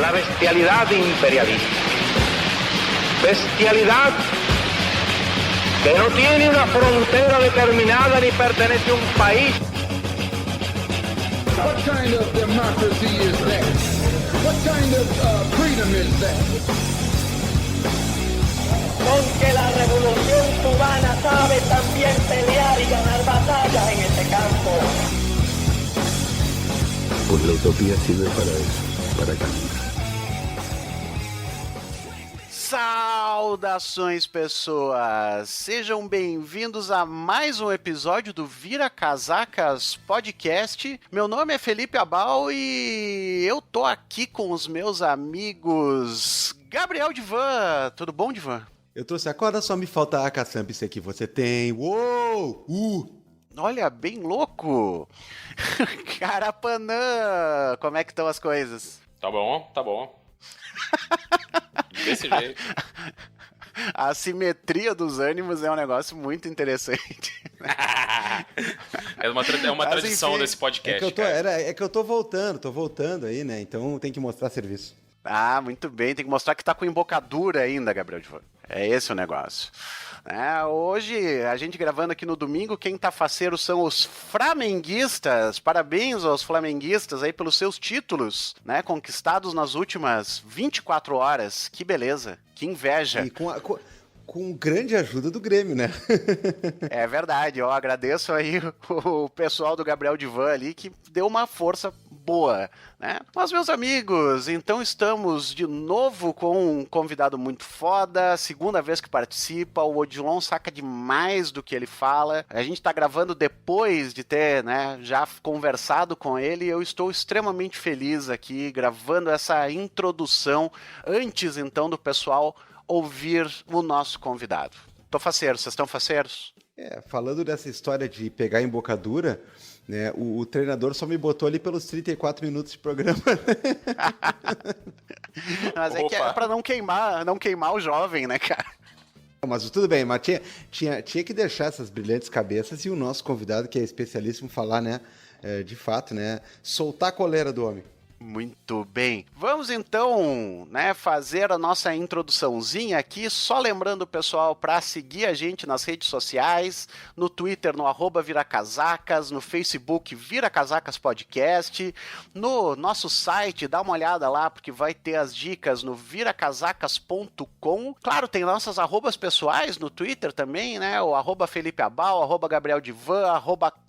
la bestialidad imperialista. Bestialidad que no tiene una frontera determinada ni pertenece a un país. What kind of democracy is that? What kind of freedom is that? Porque la revolución cubana sabe también pelear y ganar batallas en este campo. Pues la utopía sirve para eso, para caminar. Saudações, pessoas! Sejam bem-vindos a mais um episódio do Vira Casacas Podcast. Meu nome é Felipe Abal e eu tô aqui com os meus amigos Gabriel Divan. Tudo bom, Divan? Eu trouxe agora, só me falta a caçambice que você tem. Uou! Olha, bem louco! Carapanã! Como é que estão as coisas? Tá bom. Desse jeito. A simetria dos ânimos é um negócio muito interessante. É uma tradição enfim, desse podcast. É que eu tô voltando aí, né? Então tem que mostrar serviço. Ah, muito bem. Tem que mostrar que tá com embocadura ainda, Gabriel Divan. É esse o negócio. Hoje, a gente gravando aqui no domingo, quem tá faceiro são os flamenguistas. Parabéns aos flamenguistas aí pelos seus títulos, né? Conquistados nas últimas 24 horas. Que beleza, que inveja. E com grande ajuda do Grêmio, né? É verdade, eu agradeço aí o pessoal do Gabriel Divan ali que deu uma força boa, né? Mas, meus amigos, então estamos de novo com um convidado muito foda, segunda vez que participa, o Odilon saca demais do que ele fala, a gente tá gravando depois de ter, né, já conversado com ele, e eu estou extremamente feliz aqui, gravando essa introdução, antes então do pessoal ouvir o nosso convidado. Tô faceiro, vocês estão faceiros? Falando dessa história de pegar embocadura, né, o treinador só me botou ali pelos 34 minutos de programa. Mas é que é pra não queimar o jovem, né, cara? Mas tudo bem, mas tinha que deixar essas brilhantes cabeças e o nosso convidado, que é especialíssimo, falar, né, de fato, né, soltar a coleira do homem. Muito bem. Vamos então, né, fazer a nossa introduçãozinha aqui, só lembrando o pessoal para seguir a gente nas redes sociais, no Twitter no @viracasacas, no Facebook Vira Casacas Podcast, no nosso site, dá uma olhada lá porque vai ter as dicas no viracasacas.com. Claro, tem nossas arrobas pessoais no Twitter também, né, o @Felipe Abal, @Gabriel Divan,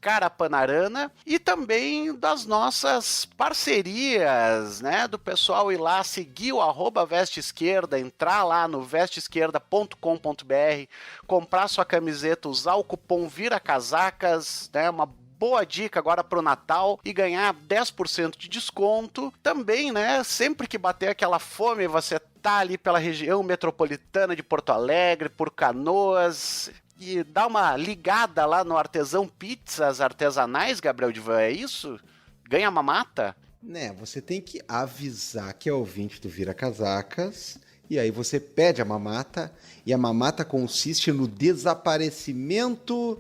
@Carapanarana, e também das nossas parcerias, né, do pessoal ir lá, seguir o @Veste Esquerda, entrar lá no vesteesquerda.com.br, comprar sua camiseta, usar o cupom ViraCasacas, né, uma boa dica agora pro Natal, e ganhar 10% de desconto. Também, né, sempre que bater aquela fome, você tá ali pela região metropolitana de Porto Alegre, por Canoas, e dá uma ligada lá no Artesão Pizzas Artesanais, Gabriel Divan, é isso? Ganha mamata? Né, você tem que avisar que é ouvinte do Vira Casacas, e aí você pede a mamata, e a mamata consiste no desaparecimento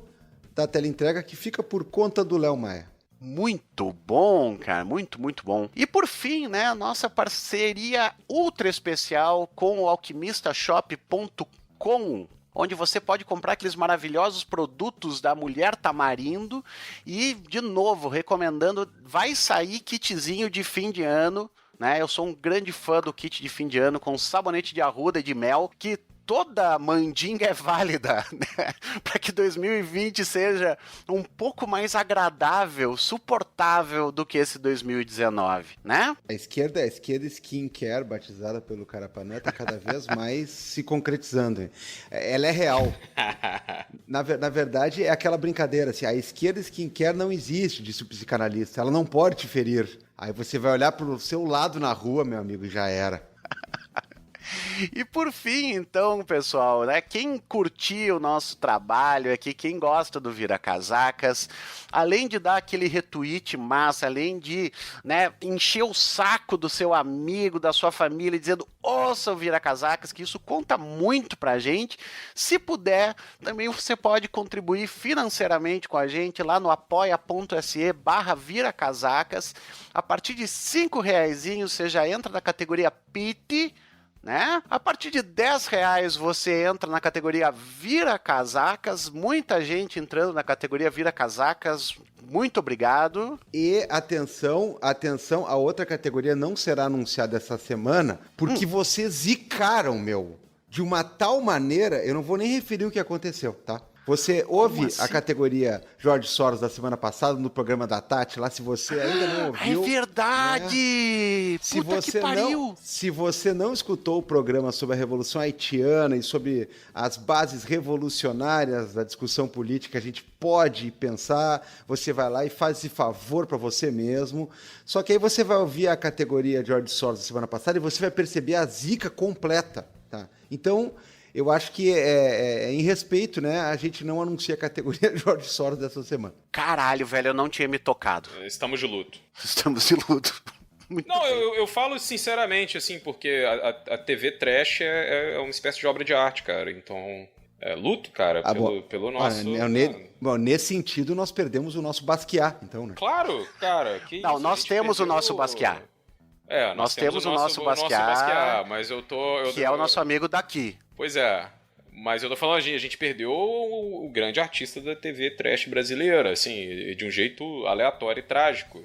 da teleentrega que fica por conta do Léo Maia. Muito bom, cara, muito bom. E por fim, né, a nossa parceria ultra especial com o alquimistashop.com, onde você pode comprar aqueles maravilhosos produtos da Mulher Tamarindo. E, de novo, recomendando, vai sair kitzinho de fim de ano, né? Eu sou um grande fã do kit de fim de ano com sabonete de arruda e de mel, que toda mandinga é válida, né? Para que 2020 seja um pouco mais agradável, suportável do que esse 2019, né? A esquerda skincare, batizada pelo Carapanã, tá cada vez mais se concretizando. Ela é real. Na verdade, é aquela brincadeira, assim, a esquerda skincare não existe, disse o psicanalista, ela não pode te ferir. Aí você vai olhar pro seu lado na rua, meu amigo, e já era. E por fim, então, pessoal, né, quem curtiu o nosso trabalho aqui, quem gosta do Vira Casacas, além de dar aquele retweet massa, além de, né, encher o saco do seu amigo, da sua família, dizendo, ouça o Vira Casacas, que isso conta muito pra gente. Se puder, também você pode contribuir financeiramente com a gente lá no apoia.se/viracasacas. A partir de R$5 você já entra na categoria PIT, né? A partir de R$10 você entra na categoria Vira Casacas. Muita gente entrando na categoria Vira Casacas. Muito obrigado. E atenção, a outra categoria não será anunciada essa semana, porque vocês zicaram, de uma tal maneira, eu não vou nem referir o que aconteceu, tá? Você ouve a categoria Jorge Soros da semana passada no programa da Tati, lá se você ainda não ouviu. É verdade! Né? Puta que pariu! Se você não escutou o programa sobre a Revolução Haitiana e sobre as bases revolucionárias da discussão política, a gente pode pensar, você vai lá e faz esse favor para você mesmo. Só que aí você vai ouvir a categoria Jorge Soros da semana passada e você vai perceber a zica completa, tá? Então, eu acho que em respeito, né, a gente não anuncia a categoria Jorge Soros dessa semana. Caralho, velho, eu não tinha me tocado. Estamos de luto. Estamos de luto. Não, eu falo sinceramente, assim, porque a TV Trash é uma espécie de obra de arte, cara. Então, luto, cara, pelo nosso... Bom, nesse sentido, nós perdemos o nosso Basquiat, então, né? Claro, cara. Não, nós temos o nosso Basquiat. Nós temos o nosso Basquiat, mas que é o nosso amigo daqui. Pois é, mas eu tô falando, a gente perdeu o grande artista da TV Trash brasileira, assim, de um jeito aleatório e trágico.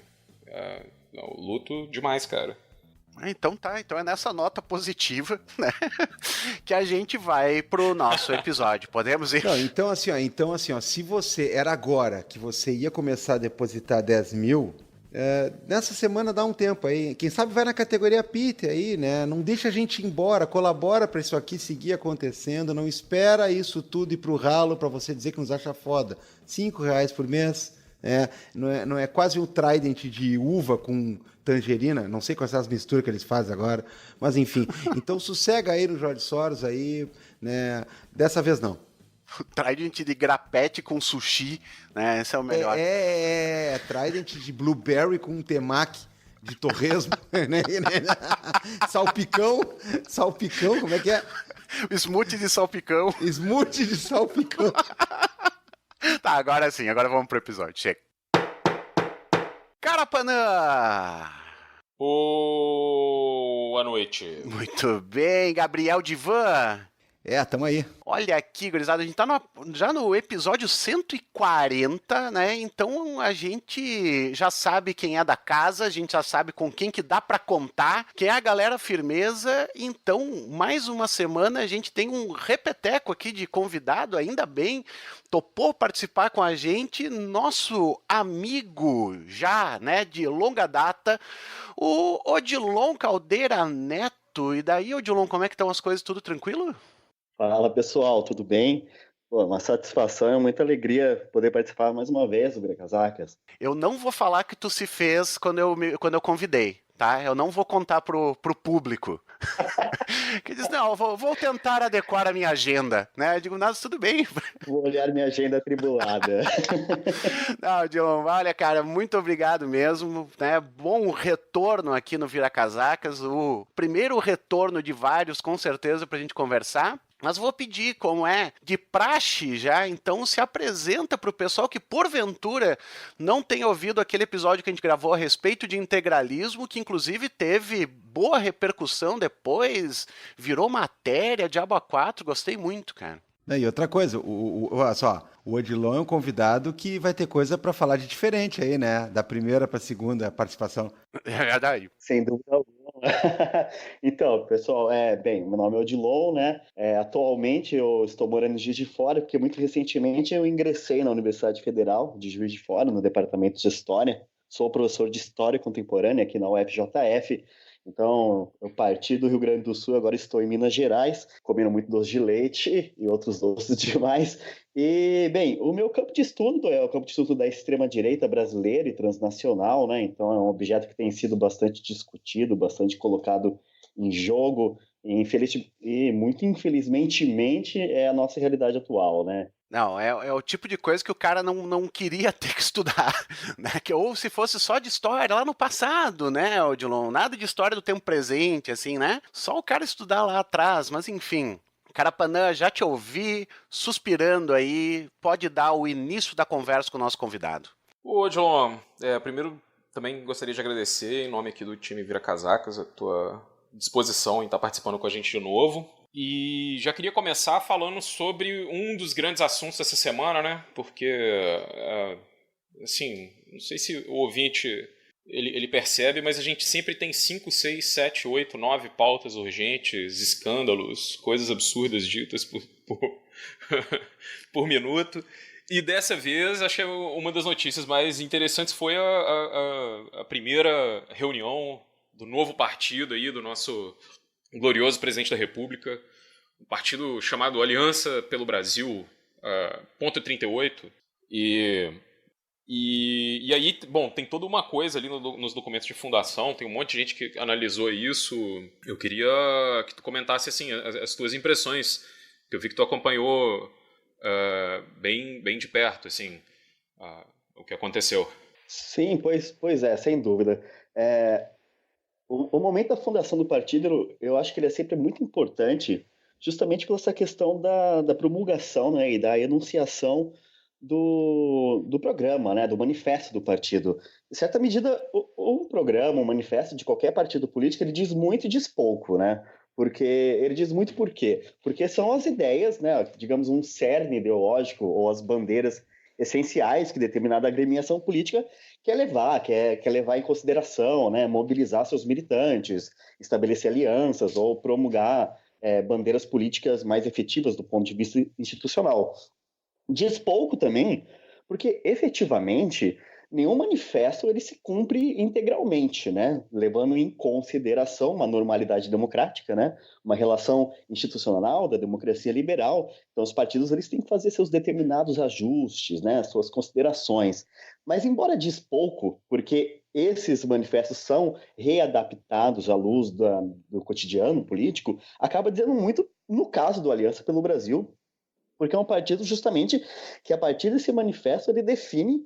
Luto demais, cara. Então tá, então é nessa nota positiva, né, que a gente vai pro nosso episódio, podemos ir? Não, então assim, ó, se você, era agora que você ia começar a depositar 10 mil... nessa semana dá um tempo aí, quem sabe vai na categoria PIT aí, né? Não deixa a gente ir embora, colabora para isso aqui seguir acontecendo, não espera isso tudo ir pro ralo para você dizer que nos acha foda. R$5 por mês, não é quase um Trident de uva com tangerina, não sei quais são as misturas que eles fazem agora, mas enfim. Então sossega aí no Jorge Soros aí, né? Dessa vez não. Trident de grapete com sushi, né? Esse é o melhor. Trident de blueberry com temaki de torresmo, né? Salpicão, como é que é? Smoothie de salpicão. Smoothie de salpicão. Tá, agora sim, agora vamos pro episódio, chega. Carapanã! Boa noite. Muito bem, Gabriel Divan. Tamo aí. Olha aqui, gurizada, a gente tá já no episódio 140, né? Então a gente já sabe quem é da casa, a gente já sabe com quem que dá pra contar, quem é a galera firmeza. Então, mais uma semana a gente tem um repeteco aqui de convidado, ainda bem, topou participar com a gente, nosso amigo já, né, de longa data, o Odilon Caldeira Neto. E daí, Odilon, como é que estão as coisas? Tudo tranquilo? Fala pessoal, tudo bem? Pô, uma satisfação e muita alegria poder participar mais uma vez do Vira Casacas. Eu não vou falar que tu se fez quando eu convidei, tá? Eu não vou contar pro público. Que diz, não, vou tentar adequar a minha agenda, né? Eu digo, nada, tudo bem. Vou olhar minha agenda atribulada. Não, John, olha, cara, muito obrigado mesmo, né? Bom retorno aqui no Vira Casacas, o primeiro retorno de vários, com certeza, pra gente conversar. Mas vou pedir, como é de praxe já, então se apresenta para o pessoal que porventura não tenha ouvido aquele episódio que a gente gravou a respeito de integralismo, que inclusive teve boa repercussão depois, virou matéria, Diabo A4, gostei muito, cara. E outra coisa, olha só, o Odilon é um convidado que vai ter coisa para falar de diferente aí, né? Da primeira para a segunda participação. É verdade. Sem dúvida alguma. Então, pessoal, bem, meu nome é Odilon, né? Atualmente eu estou morando em Juiz de Fora, porque muito recentemente eu ingressei na Universidade Federal de Juiz de Fora, no Departamento de História. Sou professor de História Contemporânea aqui na UFJF. Então, eu parti do Rio Grande do Sul, agora estou em Minas Gerais, comendo muito doce de leite e outros doces demais. E, bem, o meu campo de estudo é o campo de estudo da extrema-direita brasileira e transnacional, né? Então, é um objeto que tem sido bastante discutido, bastante colocado em jogo E muito infelizmente é a nossa realidade atual, né? Não, é o tipo de coisa que o cara não queria ter que estudar, né? Ou se fosse só de história lá no passado, né, Odilon? Nada de história do tempo presente, assim, né? Só o cara estudar lá atrás, mas enfim. Carapanã, já te ouvi suspirando aí, pode dar o início da conversa com o nosso convidado. Ô, Odilon, primeiro também gostaria de agradecer, em nome aqui do time Vira Casacas, a tua disposição em estar participando com a gente de novo. E já queria começar falando sobre um dos grandes assuntos dessa semana, né? Porque, assim, não sei se o ouvinte ele percebe, mas a gente sempre tem 5, 6, 7, 8, 9 pautas urgentes, escândalos, coisas absurdas ditas por minuto. E dessa vez, acho que uma das notícias mais interessantes foi a primeira reunião do novo partido aí, do nosso glorioso presidente da República, um partido chamado Aliança pelo Brasil, ponto 38. E aí, bom, tem toda uma coisa ali nos documentos de fundação, tem um monte de gente que analisou isso. Eu queria que tu comentasse assim, as tuas impressões, que eu vi que tu acompanhou bem de perto, assim, o que aconteceu. Sim, pois é, sem dúvida. O momento da fundação do partido, eu acho que ele é sempre muito importante, justamente por essa questão da promulgação, né, e da enunciação do programa, né, do manifesto do partido. Em certa medida, o programa, o manifesto de qualquer partido político, ele diz muito e diz pouco, né? Porque ele diz muito por quê? Porque são as ideias, né, digamos, um cerne ideológico ou as bandeiras essenciais que determinada agremiação política quer levar em consideração, né, mobilizar seus militantes, estabelecer alianças ou promulgar bandeiras políticas mais efetivas do ponto de vista institucional. Diz pouco também, porque efetivamente nenhum manifesto ele se cumpre integralmente, né? Levando em consideração uma normalidade democrática, né? Uma relação institucional da democracia liberal. Então, os partidos eles têm que fazer seus determinados ajustes, né? Suas considerações. Mas, embora diz pouco, porque esses manifestos são readaptados à luz do cotidiano político, acaba dizendo muito no caso do Aliança pelo Brasil, porque é um partido justamente que a partir desse manifesto ele define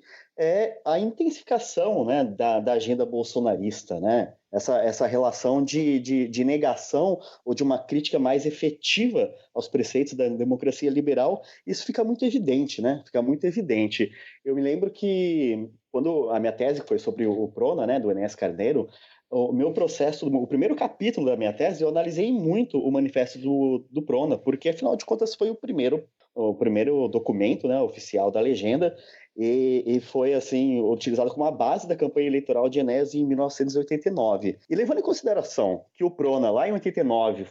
a intensificação, né, da agenda bolsonarista, né? Essa relação de negação ou de uma crítica mais efetiva aos preceitos da democracia liberal, isso fica muito evidente, né? Fica muito evidente. Eu me lembro que quando a minha tese foi sobre o Prona, né, do Enéas Carneiro, o meu processo, o primeiro capítulo da minha tese, eu analisei muito o manifesto do Prona, porque afinal de contas foi o primeiro documento, né, oficial da legenda, e foi assim utilizado como a base da campanha eleitoral de Enéas em 1989. E levando em consideração que o Prona, lá em 89,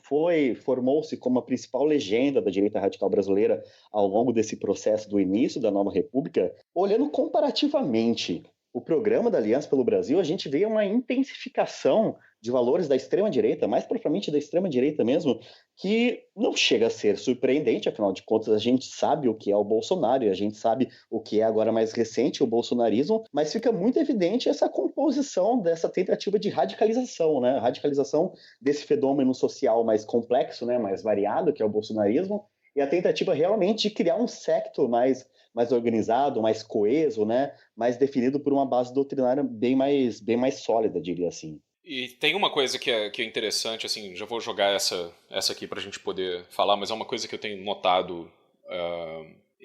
formou-se como a principal legenda da direita radical brasileira ao longo desse processo do início da nova república, olhando comparativamente o programa da Aliança pelo Brasil, a gente vê uma intensificação de valores da extrema-direita, mais propriamente da extrema-direita mesmo, que não chega a ser surpreendente, afinal de contas a gente sabe o que é o Bolsonaro e a gente sabe o que é agora mais recente o bolsonarismo, mas fica muito evidente essa composição dessa tentativa de radicalização, né? Radicalização desse fenômeno social mais complexo, né? Mais variado, que é o bolsonarismo, e a tentativa realmente de criar um secto mais organizado, mais coeso, né? Mais definido por uma base doutrinária bem mais sólida, diria assim. E tem uma coisa que é interessante, assim, já vou jogar essa aqui para a gente poder falar, mas é uma coisa que eu tenho notado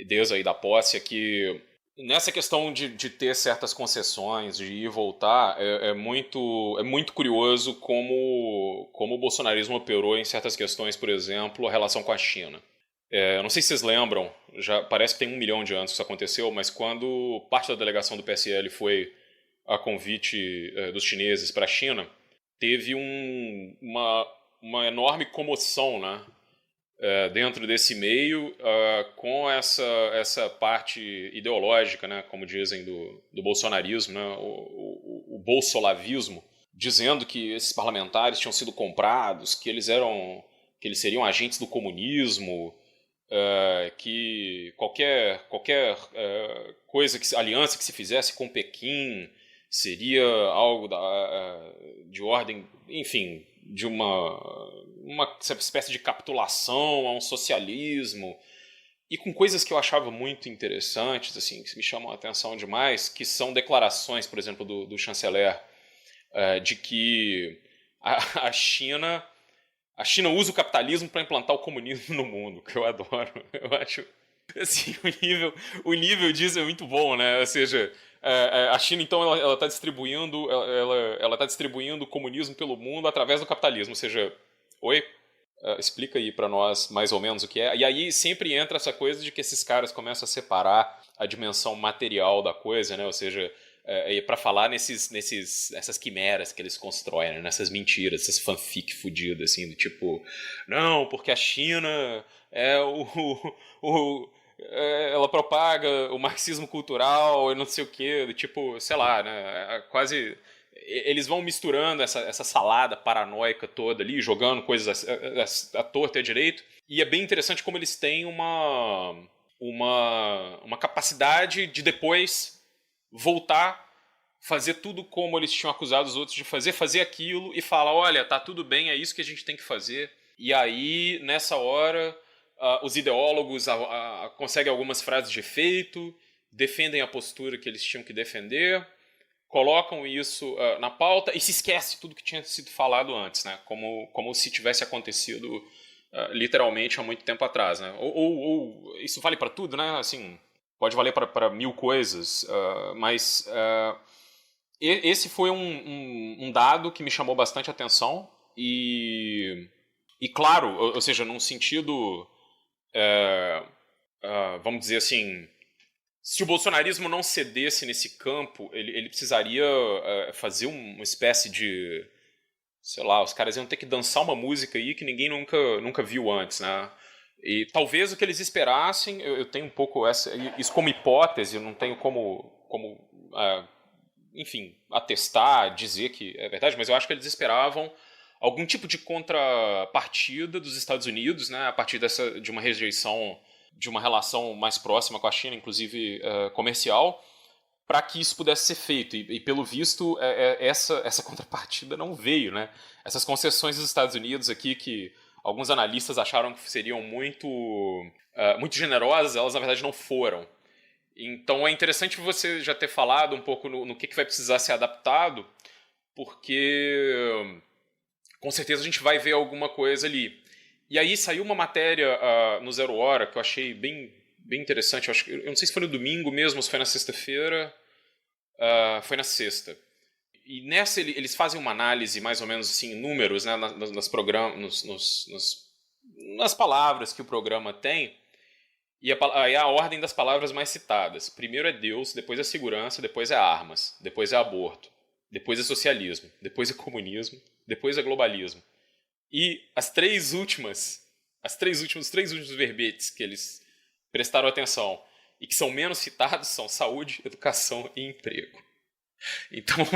desde aí da posse, é que nessa questão de ter certas concessões, de ir e voltar, é muito curioso como o bolsonarismo operou em certas questões, por exemplo, a relação com a China. Eu não sei se vocês lembram, já parece que tem 1 milhão de anos que isso aconteceu, mas quando parte da delegação do PSL foi a convite dos chineses para a China, teve uma enorme comoção, né, dentro desse meio, com essa parte ideológica, né, como dizem, do bolsonarismo, né, o bolsolavismo, dizendo que esses parlamentares tinham sido comprados, que eles seriam agentes do comunismo, que qualquer aliança que se fizesse com Pequim seria algo de ordem, enfim, de uma espécie de capitulação a um socialismo, e com coisas que eu achava muito interessantes, assim, que me chamam a atenção demais, que são declarações, por exemplo, do chanceler, de que a China usa o capitalismo para implantar o comunismo no mundo, que eu adoro. Eu acho, assim, o nível disso é muito bom, né? Ou seja, a China, então, ela está distribuindo o comunismo pelo mundo através do capitalismo. Ou seja, oi? Explica aí para nós mais ou menos o que é. E aí sempre entra essa coisa de que esses caras começam a separar a dimensão material da coisa, né? Ou seja, para falar nessas quimeras que eles constroem, né? Nessas mentiras, essas fanfic fudidas, assim, do tipo, não, porque a China ela propaga o marxismo cultural e não sei o quê, do tipo, sei lá, né? Quase... Eles vão misturando essa salada paranoica toda ali, jogando coisas à torta e à direito. E é bem interessante como eles têm uma capacidade de depois voltar, fazer tudo como eles tinham acusado os outros de fazer aquilo e falar, olha, tá tudo bem, é isso que a gente tem que fazer. E aí, nessa hora, os ideólogos conseguem algumas frases de efeito, defendem a postura que eles tinham que defender, colocam isso na pauta e se esquece tudo que tinha sido falado antes, né? Como se tivesse acontecido literalmente há muito tempo atrás, né? Ou isso vale para tudo, né? Assim, pode valer para mil coisas, mas esse foi um dado que me chamou bastante atenção e claro, ou seja, num sentido, vamos dizer assim, se o bolsonarismo não cedesse nesse campo, ele precisaria fazer uma espécie de... Sei lá, os caras iam ter que dançar uma música aí que ninguém nunca viu antes, né? E talvez o que eles esperassem, eu tenho um pouco isso como hipótese, eu não tenho como enfim, atestar, dizer que é verdade, mas eu acho que eles esperavam algum tipo de contrapartida dos Estados Unidos, né? A partir de uma rejeição, de uma relação mais próxima com a China, inclusive comercial, para que isso pudesse ser feito. E pelo visto, essa contrapartida não veio, né? Essas concessões dos Estados Unidos aqui, que alguns analistas acharam que seriam muito generosas, elas na verdade não foram. Então é interessante você já ter falado um pouco no que vai precisar ser adaptado, porque com certeza a gente vai ver alguma coisa ali. E aí saiu uma matéria no Zero Hora que eu achei bem interessante. Eu não sei se foi no domingo mesmo ou se foi na sexta-feira. Foi na sexta. E nessa eles fazem uma análise mais ou menos assim, em números, né, nas palavras que o programa tem. E a ordem das palavras mais citadas. Primeiro é Deus, depois é segurança, depois é armas, depois é aborto, depois é socialismo, depois é comunismo, depois é globalismo. E os três últimos verbetes que eles prestaram atenção e que são menos citados são saúde, educação e emprego. Então,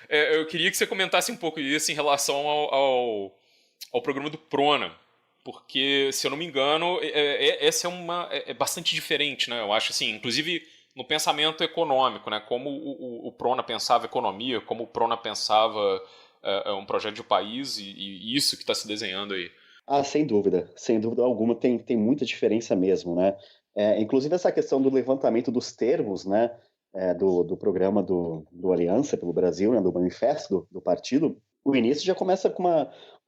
eu queria que você comentasse um pouco isso em relação ao programa do Prona, porque, se eu não me engano, essa é bastante diferente, né? Eu acho assim, inclusive no pensamento econômico, né? Como o Prona pensava economia, como o Prona pensava um projeto de país e isso que está se desenhando aí. Sem dúvida alguma, tem muita diferença mesmo, né? Inclusive essa questão do levantamento dos termos, né? Do programa do Aliança pelo Brasil, né? Do manifesto do partido, o início já começa com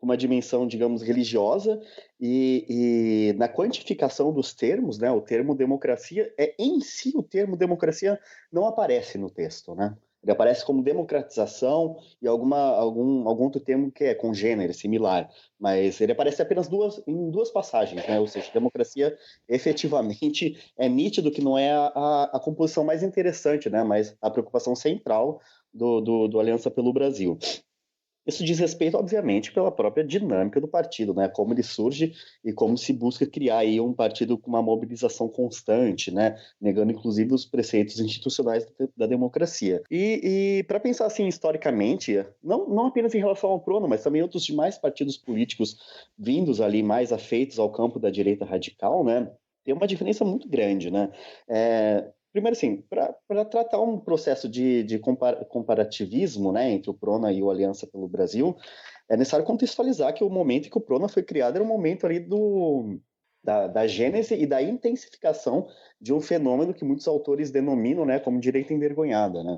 uma dimensão, digamos, religiosa e na quantificação dos termos, né? O termo democracia, em si o termo democracia não aparece no texto, né? Ele aparece como democratização e algum outro termo que é congênero, similar, mas ele aparece apenas em duas passagens, né? Ou seja, democracia efetivamente é nítido que não é a composição mais interessante, né? Mas a preocupação central do Aliança pelo Brasil. Isso diz respeito, obviamente, pela própria dinâmica do partido, né? Como ele surge e como se busca criar aí um partido com uma mobilização constante, né? Negando, inclusive, os preceitos institucionais da democracia. E para pensar assim, historicamente, não apenas em relação ao Prona, mas também outros demais partidos políticos vindos ali mais afeitos ao campo da direita radical, né? Tem uma diferença muito grande, né? primeiro assim, para tratar um processo de comparativismo, né, entre o PRONA e o Aliança pelo Brasil, é necessário contextualizar que o momento em que o PRONA foi criado era um momento ali da gênese e da intensificação de um fenômeno que muitos autores denominam, né, como direita envergonhada, né?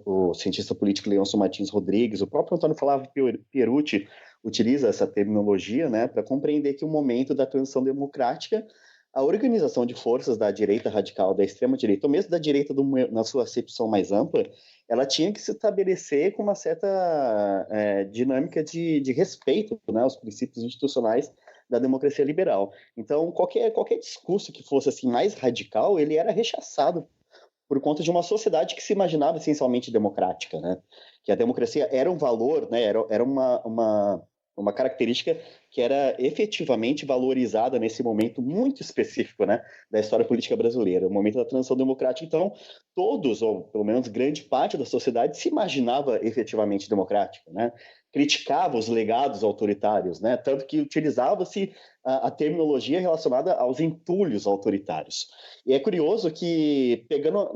O cientista político Leôncio Martins Rodrigues, o próprio Antônio Flávio Pierucci utiliza essa terminologia, né, para compreender que o momento da transição democrática, a organização de forças da direita radical, da extrema-direita, ou mesmo da direita na sua acepção mais ampla, ela tinha que se estabelecer com uma certa dinâmica de respeito, né, aos princípios institucionais da democracia liberal. Então, qualquer discurso que fosse assim mais radical, ele era rechaçado por conta de uma sociedade que se imaginava essencialmente democrática, né? Que a democracia era um valor, né? Era uma característica que era efetivamente valorizada nesse momento muito específico, né, da história política brasileira, o momento da transição democrática. Então, todos, ou pelo menos grande parte da sociedade, se imaginava efetivamente democrática, né? Criticava os legados autoritários, né? Tanto que utilizava-se a terminologia relacionada aos entulhos autoritários. E é curioso que, pegando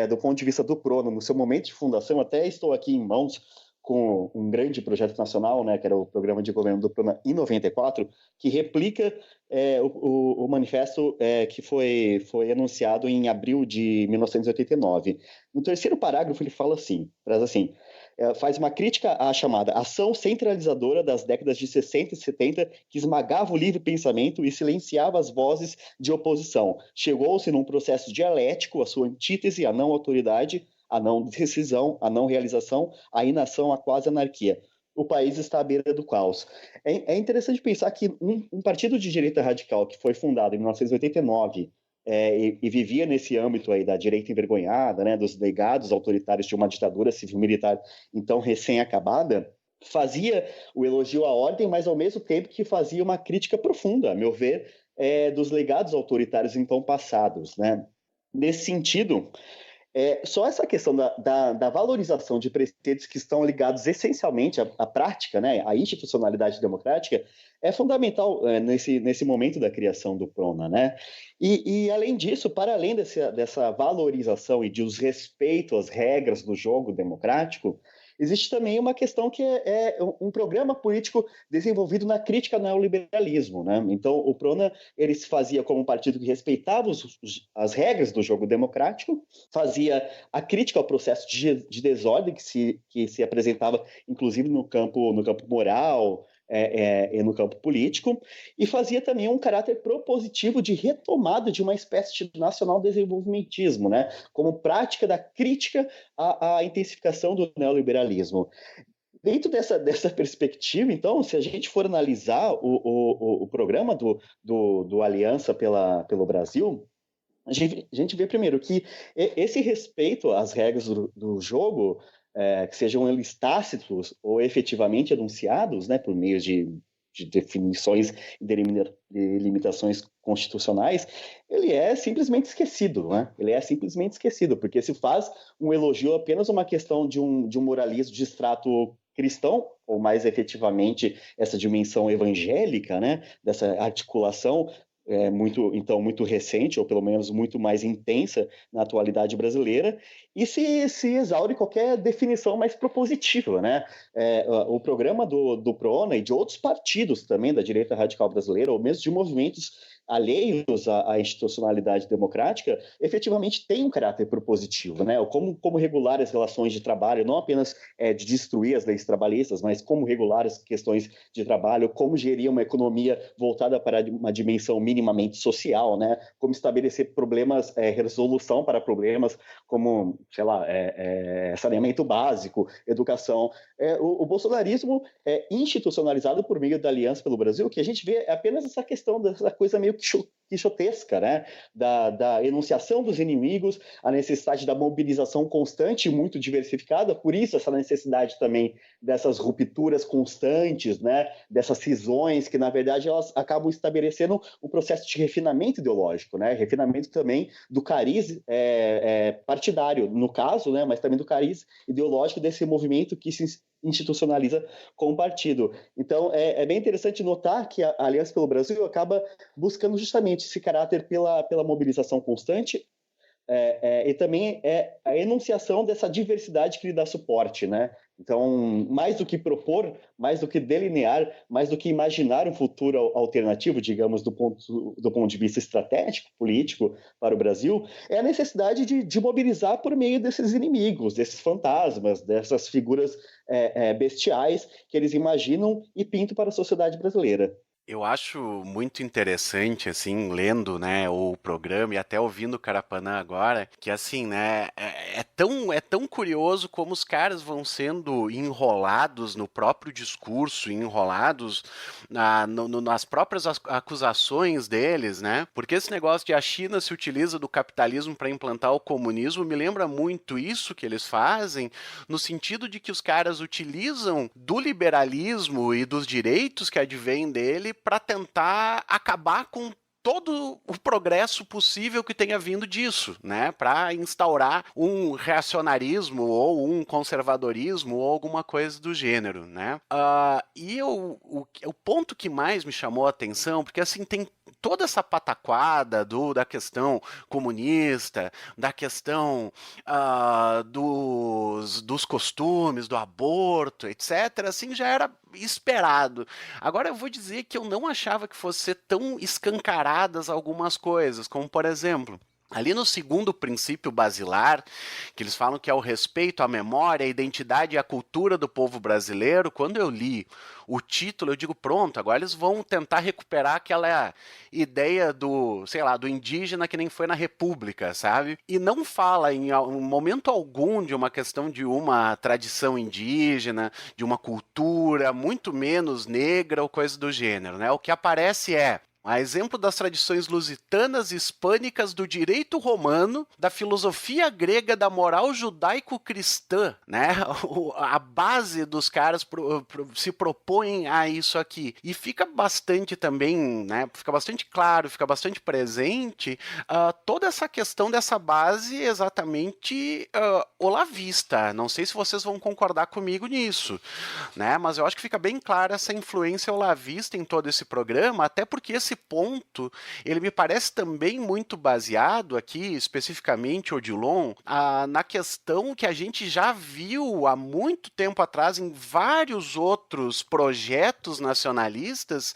do ponto de vista do PRONA, no seu momento de fundação, até estou aqui em mãos com um grande projeto nacional, né, que era o Programa de Governo do PRONA em 94, que replica o manifesto que foi anunciado em abril de 1989. No terceiro parágrafo ele fala assim, traz assim, faz uma crítica à chamada ação centralizadora das décadas de 60 e 70 que esmagava o livre pensamento e silenciava as vozes de oposição. Chegou-se num processo dialético, a sua antítese, a não autoridade, a não decisão, a não realização, a inação, a quase anarquia. O país está à beira do caos. É interessante pensar que um partido de direita radical que foi fundado em 1989 e vivia nesse âmbito aí da direita envergonhada, né, dos legados autoritários de uma ditadura civil-militar então recém-acabada, fazia o elogio à ordem, mas ao mesmo tempo que fazia uma crítica profunda, a meu ver, dos legados autoritários então passados, né? Nesse sentido, só essa questão da valorização de preceitos que estão ligados essencialmente à prática, né, à institucionalidade democrática, é fundamental nesse momento da criação do PRONA, né? E além disso, para além dessa valorização e de os respeito às regras do jogo democrático, existe também uma questão que é um programa político desenvolvido na crítica ao neoliberalismo, né? Então, o PRONA ele se fazia como um partido que respeitava as regras do jogo democrático, fazia a crítica ao processo de desordem que se apresentava, inclusive, no campo moral, e no campo político, e fazia também um caráter propositivo de retomada de uma espécie de nacional desenvolvimentismo, né, como prática da crítica à intensificação do neoliberalismo. Dentro dessa perspectiva, então, se a gente for analisar o programa do Aliança pelo Brasil, a gente vê primeiro que esse respeito às regras do jogo, que sejam eles tácitos ou efetivamente anunciados, né, por meio de definições e delimitações constitucionais, ele é simplesmente esquecido, né? Ele é simplesmente esquecido, porque se faz um elogio apenas uma questão de um moralismo de extrato cristão, ou mais efetivamente essa dimensão evangélica, né, dessa articulação muito recente, ou pelo menos muito mais intensa na atualidade brasileira, e se exaure qualquer definição mais propositiva, né? O programa do PRONA e de outros partidos também da direita radical brasileira, ou mesmo de movimentos alheios à institucionalidade democrática, efetivamente tem um caráter propositivo, né? Como regular as relações de trabalho, não apenas de destruir as leis trabalhistas, mas como regular as questões de trabalho, como gerir uma economia voltada para uma dimensão minimamente social, né? Como estabelecer problemas, resolução para problemas como, sei lá, saneamento básico, educação. O bolsonarismo é institucionalizado por meio da Aliança pelo Brasil, que a gente vê apenas essa questão dessa coisa meio quixotesca, né? Da enunciação dos inimigos, a necessidade da mobilização constante e muito diversificada, por isso essa necessidade também dessas rupturas constantes, né? Dessas cisões que, na verdade, elas acabam estabelecendo um processo de refinamento ideológico, né? Refinamento também do cariz partidário, no caso, né? Mas também do cariz ideológico desse movimento que se institucionaliza com o partido. Então, é bem interessante notar que a Aliança pelo Brasil acaba buscando justamente esse caráter pela mobilização constante, e também é a enunciação dessa diversidade que lhe dá suporte, né? Então, mais do que propor, mais do que delinear, mais do que imaginar um futuro alternativo, digamos, do ponto de vista estratégico, político para o Brasil, é a necessidade de mobilizar por meio desses inimigos, desses fantasmas, dessas figuras bestiais que eles imaginam e pintam para a sociedade brasileira. Eu acho muito interessante, assim, lendo, né, o programa e até ouvindo o Carapanã agora, que assim, né, é tão curioso como os caras vão sendo enrolados no próprio discurso, enrolados nas próprias acusações deles, né, porque esse negócio de a China se utiliza do capitalismo para implantar o comunismo me lembra muito isso que eles fazem, no sentido de que os caras utilizam do liberalismo e dos direitos que advêm dele para tentar acabar com todo o progresso possível que tenha vindo disso, né? Para instaurar um reacionarismo ou um conservadorismo ou alguma coisa do gênero, né? E o ponto que mais me chamou a atenção, porque assim tem toda essa pataquada da questão comunista, da questão dos costumes, do aborto, etc., assim, já era esperado. Agora eu vou dizer que eu não achava que fosse ser tão escancaradas algumas coisas, como por exemplo, ali no segundo princípio basilar, que eles falam que é o respeito à memória, à identidade e à cultura do povo brasileiro, quando eu li o título, eu digo, pronto, agora eles vão tentar recuperar aquela ideia do, sei lá, do indígena que nem foi na República, sabe? E não fala em momento algum de uma questão de uma tradição indígena, de uma cultura, muito menos negra ou coisa do gênero, né? O que aparece é a exemplo das tradições lusitanas e hispânicas, do direito romano, da filosofia grega, da moral judaico-cristã, né? A base dos caras se propõem a isso aqui. E fica bastante também, né? Fica bastante claro, fica bastante presente toda essa questão dessa base exatamente olavista. Não sei se vocês vão concordar comigo nisso, né? Mas eu acho que fica bem clara essa influência olavista em todo esse programa, até porque esse ponto, ele me parece também muito baseado aqui, especificamente, Odilon, na questão que a gente já viu há muito tempo atrás em vários outros projetos nacionalistas,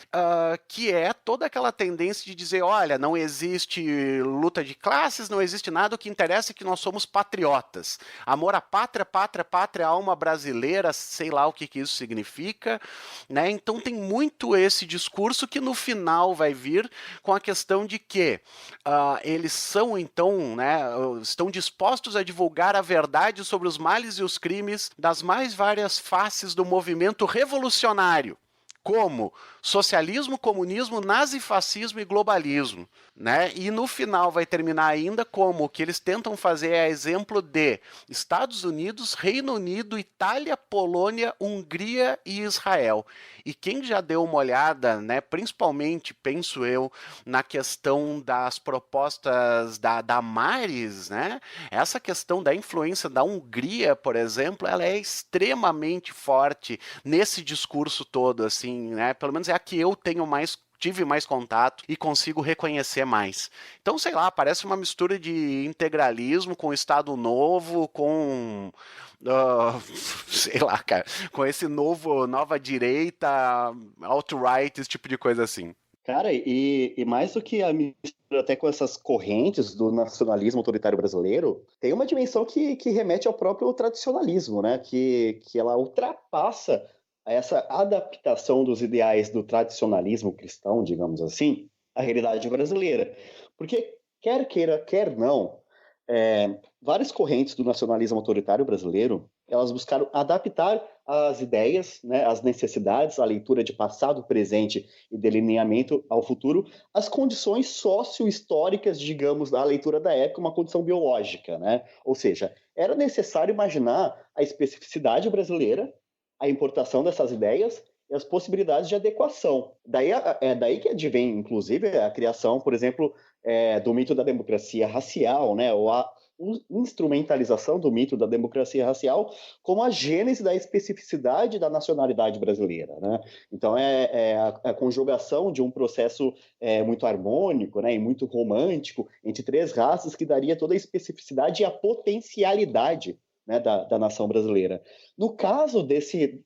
que é toda aquela tendência de dizer, olha, não existe luta de classes, não existe nada, o que interessa é que nós somos patriotas. Amor à pátria, pátria, pátria, alma brasileira, sei lá o que isso significa, né? Então tem muito esse discurso que no final vai vir com a questão de que eles são, então, né, estão dispostos a divulgar a verdade sobre os males e os crimes das mais várias faces do movimento revolucionário, como socialismo, comunismo, nazifascismo e globalismo, né? E no final vai terminar ainda como o que eles tentam fazer é exemplo de Estados Unidos, Reino Unido, Itália, Polônia, Hungria e Israel. E quem já deu uma olhada, né, principalmente, penso eu, na questão das propostas da Damares, né? Essa questão da influência da Hungria, por exemplo, ela é extremamente forte nesse discurso todo, assim, né? Pelo menos é a que eu tive mais contato e consigo reconhecer mais. Então, sei lá, parece uma mistura de integralismo com Estado Novo, com sei lá, cara, com esse nova direita, alt-right, esse tipo de coisa assim. Cara, e mais do que a mistura até com essas correntes do nacionalismo autoritário brasileiro, tem uma dimensão que remete ao próprio tradicionalismo, né? Que ela ultrapassa essa adaptação dos ideais do tradicionalismo cristão, digamos assim, à realidade brasileira. Porque, quer queira, quer não, várias correntes do nacionalismo autoritário brasileiro, elas buscaram adaptar as ideias, né, as necessidades, a leitura de passado, presente e delineamento ao futuro, as condições socio-históricas, digamos, da leitura da época, uma condição biológica, né? Ou seja, era necessário imaginar a especificidade brasileira, a importação dessas ideias e as possibilidades de adequação. Daí que advém, inclusive, a criação, por exemplo, do mito da democracia racial, né? Ou instrumentalização do mito da democracia racial como a gênese da especificidade da nacionalidade brasileira, né? Então é a conjugação de um processo muito harmônico, né, e muito romântico entre três raças que daria toda a especificidade e a potencialidade, né, da nação brasileira. No caso desse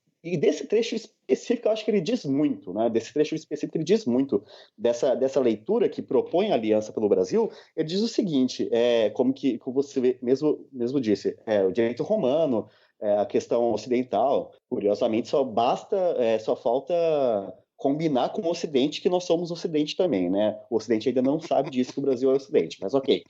trecho específico, eu acho que ele diz muito, né? Desse trecho específico, ele diz muito dessa leitura que propõe a aliança pelo Brasil. Ele diz o seguinte, como você mesmo disse, o direito romano, a questão ocidental, curiosamente, só falta combinar com o Ocidente que nós somos Ocidente também, né? O Ocidente ainda não sabe disso, que o Brasil é Ocidente, mas ok.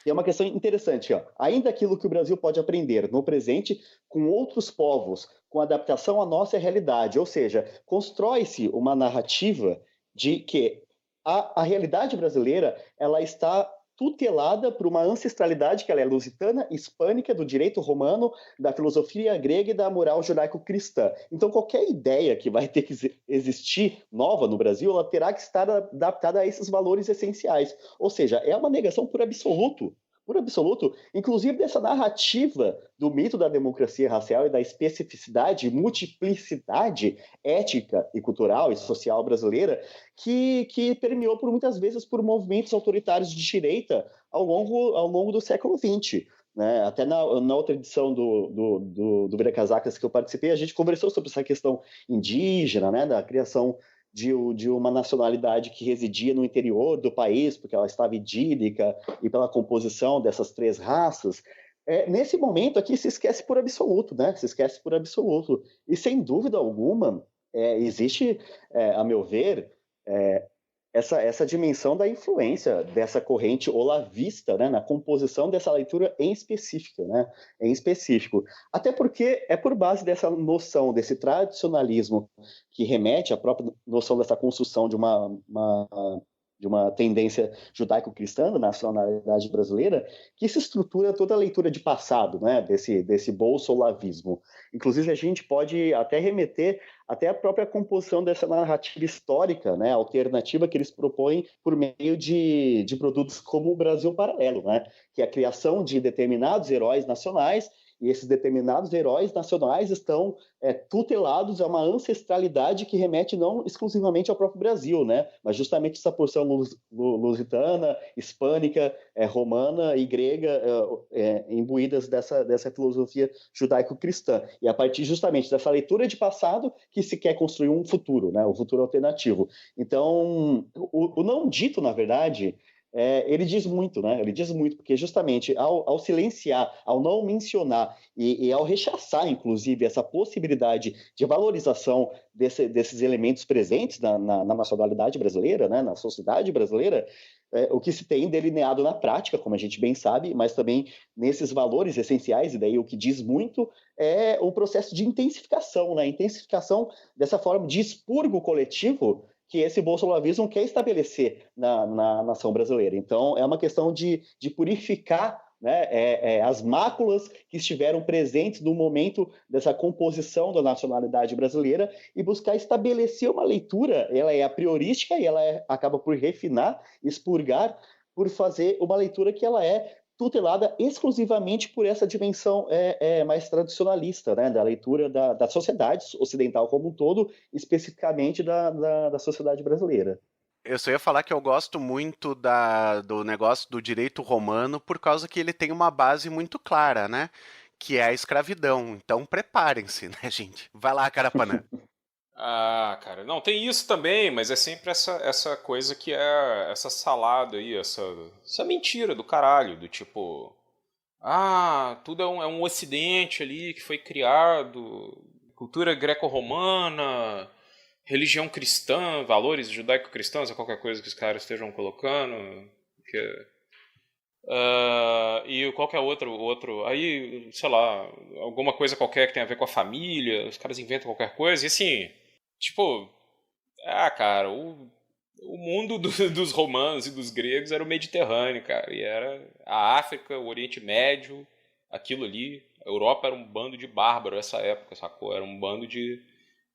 E é uma questão interessante, ó. Ainda aquilo que o Brasil pode aprender no presente com outros povos, com adaptação à nossa realidade, ou seja, constrói-se uma narrativa de que a realidade brasileira ela está tutelada por uma ancestralidade que ela é lusitana, hispânica, do direito romano, da filosofia grega e da moral judaico-cristã. Então, qualquer ideia que vai ter que existir nova no Brasil, ela terá que estar adaptada a esses valores essenciais. Ou seja, é uma negação por absoluto, inclusive dessa narrativa do mito da democracia racial e da especificidade e multiplicidade ética e cultural e social brasileira que permeou por muitas vezes por movimentos autoritários de direita ao longo do século XX. Né? Até na outra edição do Vira Casacas que eu participei, a gente conversou sobre essa questão indígena, né, da criação de uma nacionalidade que residia no interior do país, porque ela estava idílica, e pela composição dessas três raças. Nesse momento aqui se esquece por absoluto, né? Se esquece por absoluto. E sem dúvida alguma, existe, a meu ver, essa dimensão da influência dessa corrente olavista, né, na composição dessa leitura em específico, né, Até porque é por base dessa noção, desse tradicionalismo que remete à própria noção dessa construção de uma tendência judaico-cristã da nacionalidade brasileira, que se estrutura toda a leitura de passado, né, desse bolso-olavismo. Inclusive, a gente pode até remeter até a própria composição dessa narrativa histórica, né, alternativa que eles propõem por meio de produtos como o Brasil Paralelo, né, que é a criação de determinados heróis nacionais, e esses determinados heróis nacionais estão tutelados a uma ancestralidade que remete não exclusivamente ao próprio Brasil, né? Mas justamente essa porção lusitana, hispânica, romana e grega imbuídas dessa filosofia judaico-cristã. E a partir justamente dessa leitura de passado que se quer construir um futuro, né? O futuro alternativo. Então, o não dito, na verdade, ele diz muito, né? Ele diz muito, porque justamente ao silenciar, ao não mencionar e ao rechaçar, inclusive, essa possibilidade de valorização desses elementos presentes na nacionalidade brasileira, né? Na sociedade brasileira, o que se tem delineado na prática, como a gente bem sabe, mas também nesses valores essenciais, e daí o que diz muito é o processo de intensificação, né? Intensificação dessa forma de expurgo coletivo que esse bolsolavismo quer estabelecer na nação brasileira. Então, é uma questão de purificar, né, as máculas que estiveram presentes no momento dessa composição da nacionalidade brasileira e buscar estabelecer uma leitura, ela é a priorística e ela acaba por refinar, expurgar, por fazer uma leitura que ela é tutelada exclusivamente por essa dimensão mais tradicionalista, né, da leitura da sociedade ocidental como um todo, especificamente da sociedade brasileira. Eu só ia falar que eu gosto muito do negócio do direito romano por causa que ele tem uma base muito clara, né? Que é a escravidão. Então preparem-se, né, gente? Vai lá, Carapanã. Ah, cara, não, tem isso também, mas é sempre essa coisa que é essa salada aí, essa mentira do caralho, do tipo, tudo é um ocidente ali que foi criado, cultura greco-romana, religião cristã, valores judaico-cristãos, é qualquer coisa que os caras estejam colocando, e qualquer outro, aí, sei lá, alguma coisa qualquer que tem a ver com a família, os caras inventam qualquer coisa, e assim, tipo, cara, o mundo dos romanos e dos gregos era o Mediterrâneo, cara, e era a África, o Oriente Médio, aquilo ali, a Europa era um bando de bárbaro nessa época, sacou? Era um bando de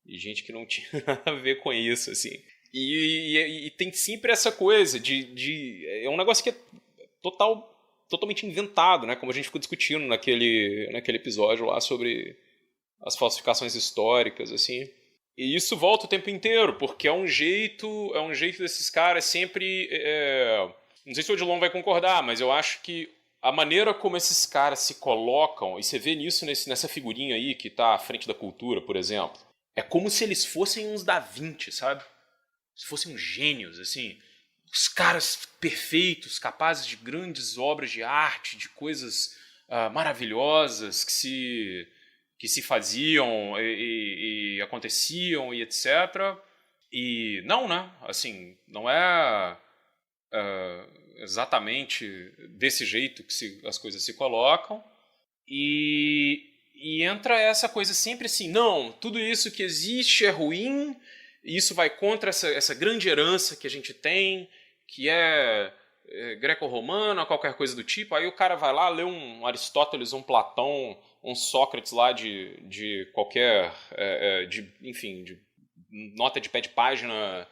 gente que não tinha nada a ver com isso, assim. E tem sempre essa coisa é um negócio que é total totalmente inventado, né? Como a gente ficou discutindo naquele episódio lá sobre as falsificações históricas, assim. E isso volta o tempo inteiro, porque é um jeito desses caras sempre... não sei se o Odilon vai concordar, mas eu acho que a maneira como esses caras se colocam, e você vê nisso nessa figurinha aí que tá à frente da cultura, por exemplo, é como se eles fossem uns Da Vinci, sabe? Se fossem uns gênios, assim. Os caras perfeitos, capazes de grandes obras de arte, de coisas maravilhosas que se faziam e aconteciam e etc. E não, né? Assim, não é exatamente desse jeito que as coisas se colocam. E entra essa coisa sempre assim, não, tudo isso que existe é ruim, e isso vai contra essa grande herança que a gente tem, que é greco-romana, qualquer coisa do tipo. Aí o cara vai lá, lê um Aristóteles, um Platão, um Sócrates lá de qualquer, enfim, de nota de pé de página,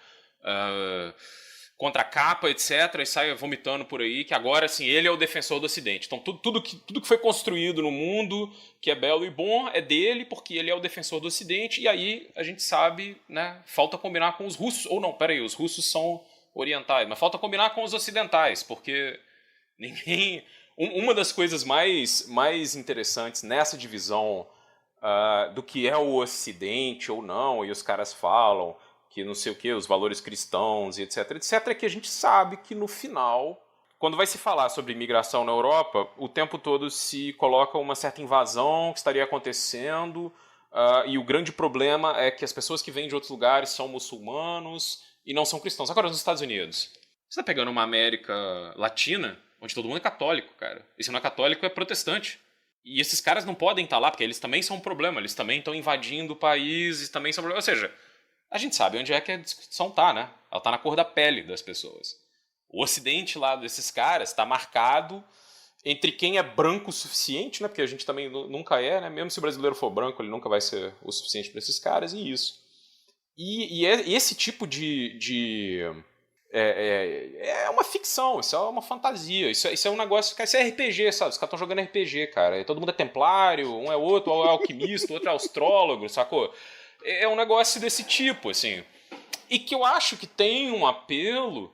contra a capa, etc., e sai vomitando por aí, que agora, assim, ele é o defensor do Ocidente. Então, tudo que foi construído no mundo, que é belo e bom, é dele, porque ele é o defensor do Ocidente, e aí a gente sabe, né, falta combinar com os russos, ou não, peraí, os russos são orientais, mas falta combinar com os ocidentais, porque ninguém... Uma das coisas mais interessantes nessa divisão do que é o Ocidente ou não, e os caras falam que não sei o que, os valores cristãos e etc, é que a gente sabe que no final, quando vai se falar sobre imigração na Europa, o tempo todo se coloca uma certa invasão que estaria acontecendo, e o grande problema é que as pessoas que vêm de outros lugares são muçulmanos e não são cristãos. Agora, nos Estados Unidos, você está pegando uma América Latina, onde todo mundo é católico, cara. E se não é católico, é protestante. E esses caras não podem estar lá, porque eles também são um problema, eles também estão invadindo países, também são um problema. Ou seja, a gente sabe onde é que a discussão tá, né? Ela tá na cor da pele das pessoas. O Ocidente lá desses caras está marcado entre quem é branco o suficiente, né? Porque a gente também nunca é, né? Mesmo se o brasileiro for branco, ele nunca vai ser o suficiente para esses caras, e isso. E esse tipo é uma ficção, isso é uma fantasia, isso é um negócio, isso é RPG, sabe? Os caras estão jogando RPG, cara. Todo mundo é templário, um é outro, um é alquimista, outro é astrólogo, sacou? É um negócio desse tipo, assim. E que eu acho que tem um apelo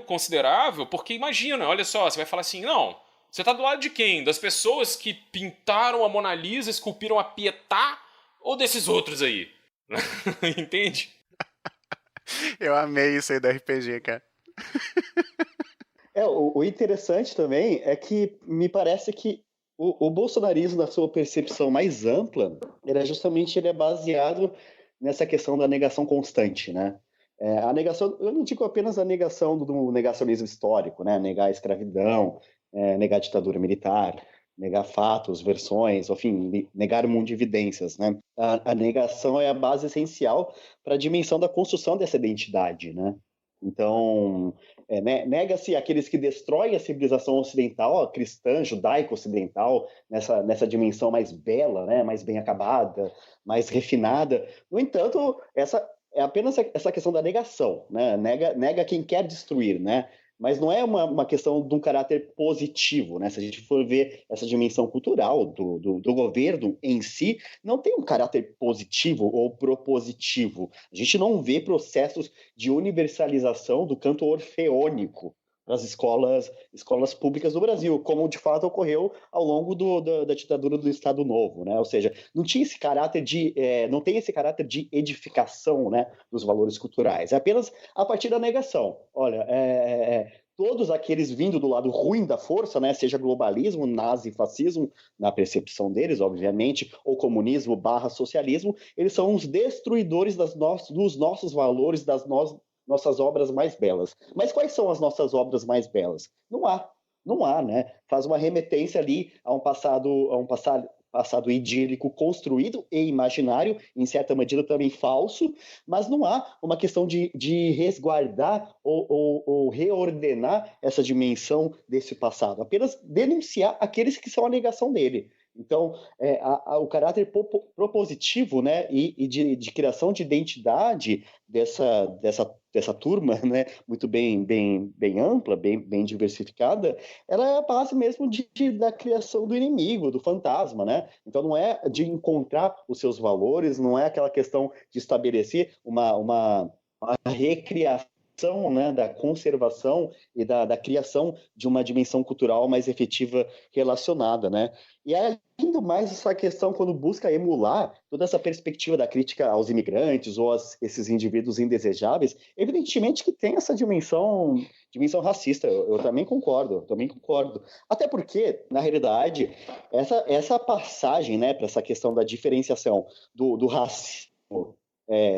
considerável, porque imagina, olha só, você vai falar assim, não, você tá do lado de quem? Das pessoas que pintaram a Mona Lisa, esculpiram a Pietà, ou desses outros aí? Entende? Eu amei isso aí do RPG, cara. O interessante também é que me parece que o bolsonarismo, na sua percepção mais ampla, ele é baseado nessa questão da negação constante, né? A negação, eu não digo apenas a negação do negacionismo histórico, né? Negar a escravidão, negar a ditadura militar, negar fatos, versões, enfim, negar o mundo de evidências, né? A negação é a base essencial para a dimensão da construção dessa identidade, né? Então, nega-se aqueles que destroem a civilização ocidental, a cristã, judaico-ocidental, nessa dimensão mais bela, né? Mais bem acabada, mais refinada. No entanto, essa é apenas essa questão da negação, né? Nega quem quer destruir, né? Mas não é uma questão de um caráter positivo, né? Se a gente for ver essa dimensão cultural do governo em si, não tem um caráter positivo ou propositivo. A gente não vê processos de universalização do canto orfeônico nas escolas públicas do Brasil, como de fato ocorreu ao longo da ditadura do Estado Novo, né? Ou seja, não tem esse caráter de edificação, né, dos valores culturais. É apenas a partir da negação. Olha, todos aqueles vindo do lado ruim da força, né, seja globalismo, nazifascismo, na percepção deles, obviamente, ou comunismo / socialismo, eles são os destruidores dos nossos valores, das nossas obras mais belas. Mas quais são as nossas obras mais belas? Não há, né? Faz uma remetência ali a um passado idílico construído e imaginário, em certa medida também falso, mas não há uma questão de resguardar ou reordenar essa dimensão desse passado, apenas denunciar aqueles que são a negação dele. Então, o caráter propositivo, né, e de criação de identidade dessa turma, né, muito bem ampla, bem diversificada, ela é a base mesmo da criação do inimigo, do fantasma, né? Então não é de encontrar os seus valores, não é aquela questão de estabelecer uma recriação, né, da conservação e da criação de uma dimensão cultural mais efetiva relacionada, né? E ainda mais essa questão quando busca emular toda essa perspectiva da crítica aos imigrantes ou esses indivíduos indesejáveis, evidentemente que tem essa dimensão racista. Eu também concordo. Até porque, na realidade, essa passagem, né, para essa questão da diferenciação do racismo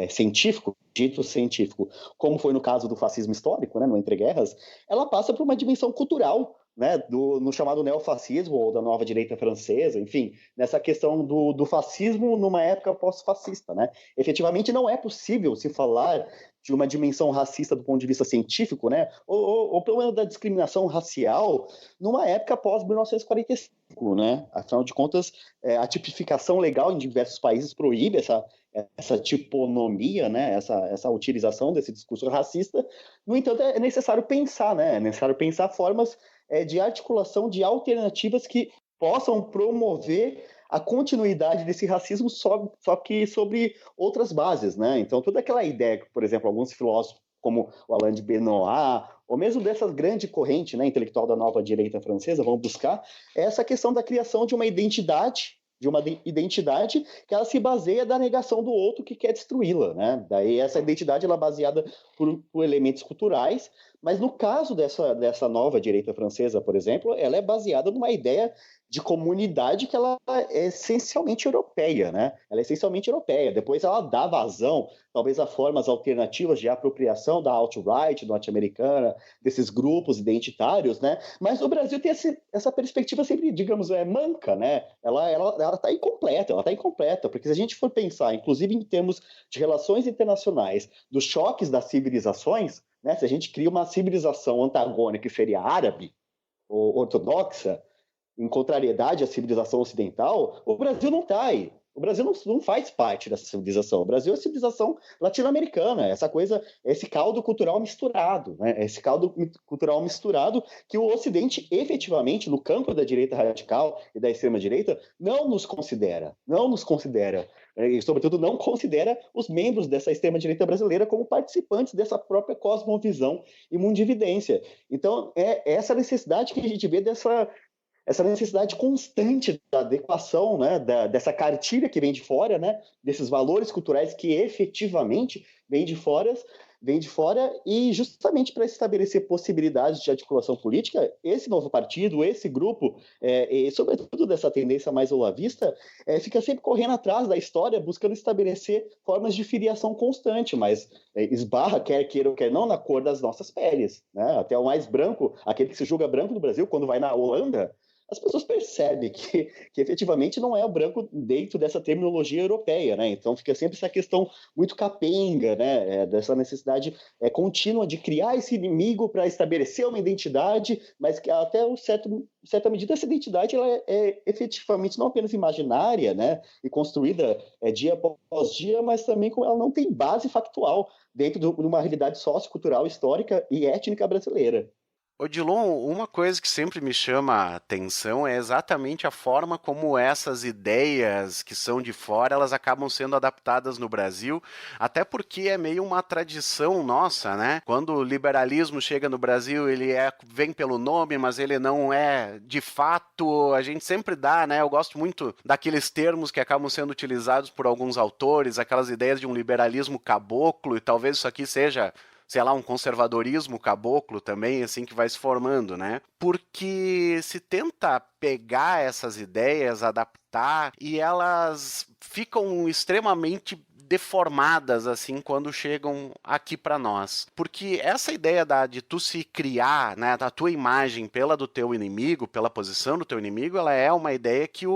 científico, dito científico, como foi no caso do fascismo histórico, né, no Entre Guerras, ela passa por uma dimensão cultural, né, no chamado neofascismo ou da nova direita francesa, enfim, nessa questão do fascismo numa época pós-fascista, né? Efetivamente não é possível se falar de uma dimensão racista do ponto de vista científico, né, ou pelo menos da discriminação racial numa época pós-1945, né? Afinal de contas, a tipificação legal em diversos países proíbe essa tiponomia, né, essa utilização desse discurso racista. No entanto, é necessário pensar, né, formas de articulação de alternativas que possam promover a continuidade desse racismo, só que sobre outras bases, né? Então, toda aquela ideia que, por exemplo, alguns filósofos como o Alain de Benoist, ou mesmo dessa grande corrente, né, intelectual da nova direita francesa, vão buscar essa questão da criação de uma identidade que ela se baseia da negação do outro que quer destruí-la, né? Daí essa identidade ela é baseada por elementos culturais, mas no caso dessa nova direita francesa, por exemplo, ela é baseada numa ideia de comunidade que ela é essencialmente europeia, né? Ela é essencialmente europeia. Depois ela dá vazão, talvez, a formas alternativas de apropriação da alt-right norte-americana, desses grupos identitários, né? Mas o Brasil tem essa perspectiva sempre, digamos, manca, né? Ela está incompleta, porque se a gente for pensar, inclusive em termos de relações internacionais, dos choques das civilizações, né? Se a gente cria uma civilização antagônica que seria árabe ou ortodoxa, em contrariedade à civilização ocidental, o Brasil não está aí. O Brasil não faz parte dessa civilização. O Brasil é a civilização latino-americana, esse caldo cultural misturado, né? Esse caldo cultural misturado que o Ocidente, efetivamente, no campo da direita radical e da extrema-direita, não nos considera. E, sobretudo, não considera os membros dessa extrema-direita brasileira como participantes dessa própria cosmovisão e mundividência. Então, é essa necessidade que a gente vê essa necessidade constante da adequação, né, dessa cartilha que vem de fora, né, desses valores culturais que efetivamente vêm de fora, e justamente para estabelecer possibilidades de articulação política, esse novo partido, esse grupo, e sobretudo dessa tendência mais olavista, fica sempre correndo atrás da história, buscando estabelecer formas de filiação constante, mas esbarra, quer queira ou quer não, na cor das nossas peles, né? Até o mais branco, aquele que se julga branco no Brasil, quando vai na Holanda, as pessoas percebem que efetivamente não é o branco dentro dessa terminologia europeia, né? Então fica sempre essa questão muito capenga, né? Dessa necessidade contínua de criar esse inimigo para estabelecer uma identidade, mas que até certa medida essa identidade ela é efetivamente não apenas imaginária, né? E construída dia após dia, mas também como ela não tem base factual dentro de uma realidade sociocultural, histórica e étnica brasileira. Odilon, uma coisa que sempre me chama a atenção é exatamente a forma como essas ideias que são de fora, elas acabam sendo adaptadas no Brasil, até porque é meio uma tradição nossa, né? Quando o liberalismo chega no Brasil, ele vem pelo nome, mas ele não é de fato, a gente sempre dá, né? Eu gosto muito daqueles termos que acabam sendo utilizados por alguns autores, aquelas ideias de um liberalismo caboclo, e talvez isso aqui seja, sei lá, um conservadorismo caboclo também, assim, que vai se formando, né? Porque se tenta pegar essas ideias, adaptar, e elas ficam extremamente deformadas, assim, quando chegam aqui para nós. Porque essa ideia de tu se criar, né, da tua imagem pela do teu inimigo, pela posição do teu inimigo, ela é uma ideia que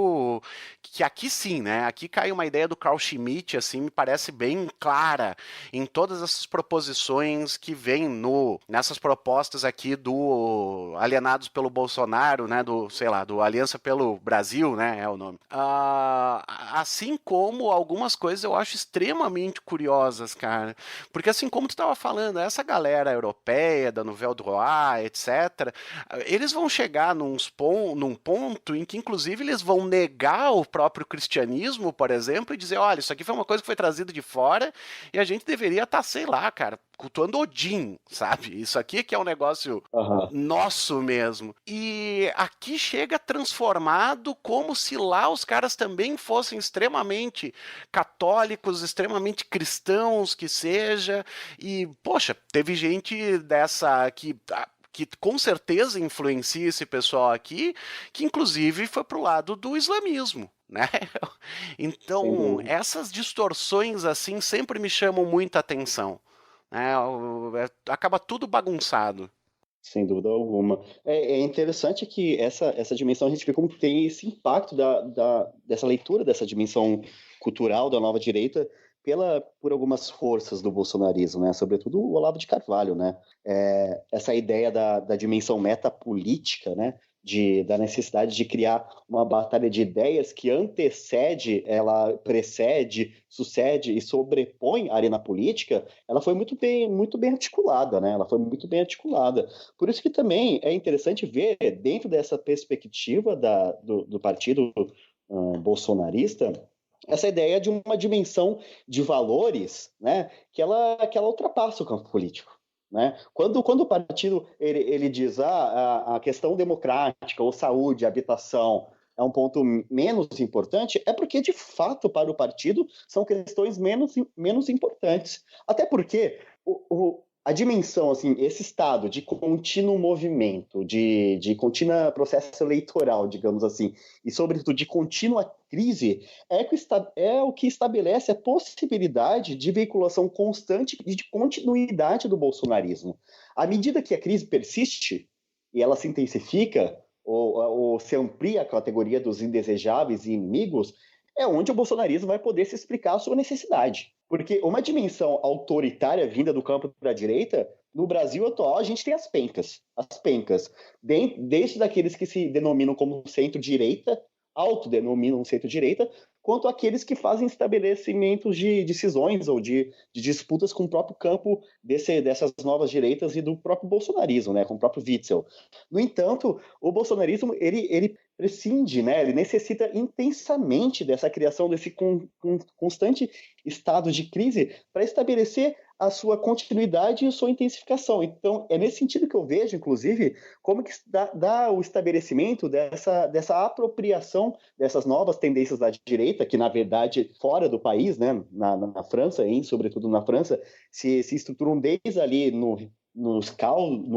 aqui sim, né, aqui cai uma ideia do Carl Schmitt, assim, me parece bem clara em todas essas proposições que vêm nessas propostas aqui do Alienados pelo Bolsonaro, né, do Aliança pelo Brasil, né, é o nome. Assim como algumas coisas eu acho extremamente curiosas, cara. Porque assim como tu estava falando, essa galera europeia, da Nouvelle Droit, etc., eles vão chegar num ponto em que, inclusive, eles vão negar o próprio cristianismo, por exemplo, e dizer, olha, isso aqui foi uma coisa que foi trazida de fora e a gente deveria estar, sei lá, cara, cultuando Odin, sabe? Isso aqui que é um negócio nosso mesmo. E aqui chega transformado como se lá os caras também fossem extremamente católicos, extremamente cristãos, que seja. E, poxa, teve gente dessa que com certeza influencia esse pessoal aqui, que inclusive foi pro lado do islamismo, né? Então, essas distorções assim sempre me chamam muita atenção. Acaba tudo bagunçado. Sem dúvida alguma. É interessante que essa dimensão, a gente vê como tem esse impacto dessa leitura, dessa dimensão cultural da nova direita por algumas forças do bolsonarismo, né? Sobretudo o Olavo de Carvalho, né? Essa ideia da dimensão metapolítica, né? Da necessidade de criar uma batalha de ideias que ela precede, sucede e sobrepõe a arena política, ela foi muito bem articulada, né? Ela foi muito bem articulada. Por isso que também é interessante ver, dentro dessa perspectiva do partido bolsonarista, essa ideia de uma dimensão de valores, né? Que ela ultrapassa o campo político. Né? Quando o partido ele diz a questão democrática ou saúde, habitação é um ponto menos importante, é porque, de fato, para o partido, são questões menos importantes. Até porque a dimensão, assim, esse estado de contínuo movimento, de contínuo processo eleitoral, digamos assim, e, sobretudo, de contínua crise, é o que estabelece a possibilidade de veiculação constante e de continuidade do bolsonarismo. À medida que a crise persiste e ela se intensifica, ou se amplia a categoria dos indesejáveis e inimigos, é onde o bolsonarismo vai poder se explicar a sua necessidade. Porque uma dimensão autoritária vinda do campo da direita, no Brasil atual, a gente tem as pencas. As pencas. Desde daqueles que se denominam como centro-direita, autodenominam centro-direita, quanto aqueles que fazem estabelecimentos de decisões ou de disputas com o próprio campo dessas novas direitas e do próprio bolsonarismo, né, com o próprio Witzel. No entanto, o bolsonarismo ele prescinde, né, ele necessita intensamente dessa criação desse constante estado de crise para estabelecer a sua continuidade e a sua intensificação. Então, é nesse sentido que eu vejo, inclusive, como que dá o estabelecimento dessa apropriação dessas novas tendências da direita, que, na verdade, fora do país, né, na França, sobretudo na França, se estruturam desde ali no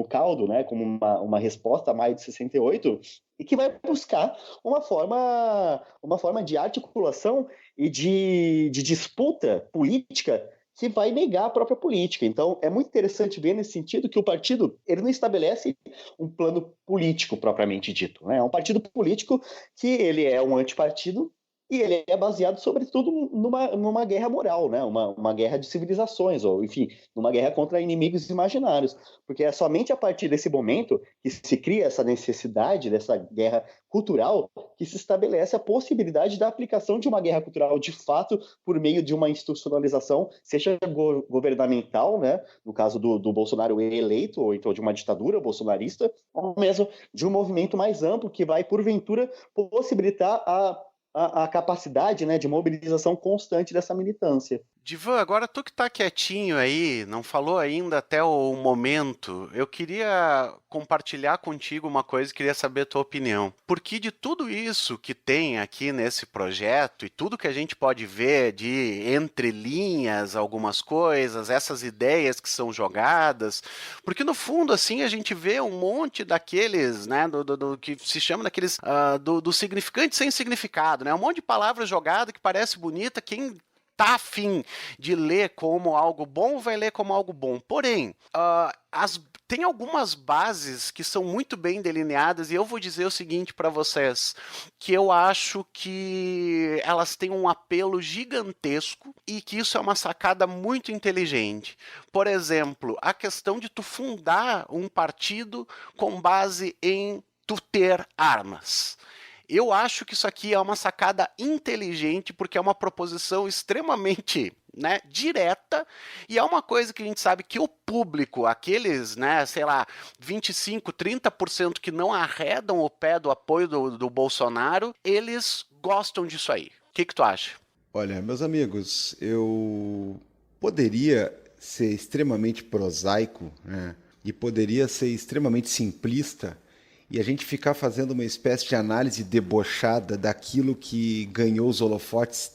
caldo, né, como uma resposta a maio de 68, e que vai buscar uma forma de articulação e de disputa política que vai negar a própria política. Então, é muito interessante ver nesse sentido que o partido ele não estabelece um plano político propriamente dito, né? É um partido político que ele é um antipartido e ele é baseado, sobretudo, numa guerra moral, né? Uma guerra de civilizações, ou, enfim, numa guerra contra inimigos imaginários. Porque é somente a partir desse momento que se cria essa necessidade dessa guerra cultural que se estabelece a possibilidade da aplicação de uma guerra cultural, de fato, por meio de uma institucionalização, seja governamental, né? No caso do Bolsonaro eleito, ou então de uma ditadura bolsonarista, ou mesmo de um movimento mais amplo que vai, porventura, possibilitar a capacidade, né, de mobilização constante dessa militância. Divan, agora tu que tá quietinho aí, não falou ainda até o momento, eu queria compartilhar contigo uma coisa e queria saber a tua opinião. Porque de tudo isso que tem aqui nesse projeto e tudo que a gente pode ver de entre linhas, algumas coisas, essas ideias que são jogadas, porque no fundo assim a gente vê um monte daqueles, né, do que se chama daqueles, do significante sem significado, né, um monte de palavras jogadas que parece bonita, quem tá afim de ler como algo bom, vai ler como algo bom. Porém, tem algumas bases que são muito bem delineadas e eu vou dizer o seguinte para vocês, que eu acho que elas têm um apelo gigantesco e que isso é uma sacada muito inteligente. Por exemplo, a questão de tu fundar um partido com base em tu ter armas. Eu acho que isso aqui é uma sacada inteligente, porque é uma proposição extremamente, né, direta, e é uma coisa que a gente sabe que o público, aqueles, né, sei lá, 25, 30% que não arredam o pé do apoio do Bolsonaro, eles gostam disso aí. O que tu acha? Olha, meus amigos, eu poderia ser extremamente prosaico, né, e poderia ser extremamente simplista, e a gente ficar fazendo uma espécie de análise debochada daquilo que ganhou os holofotes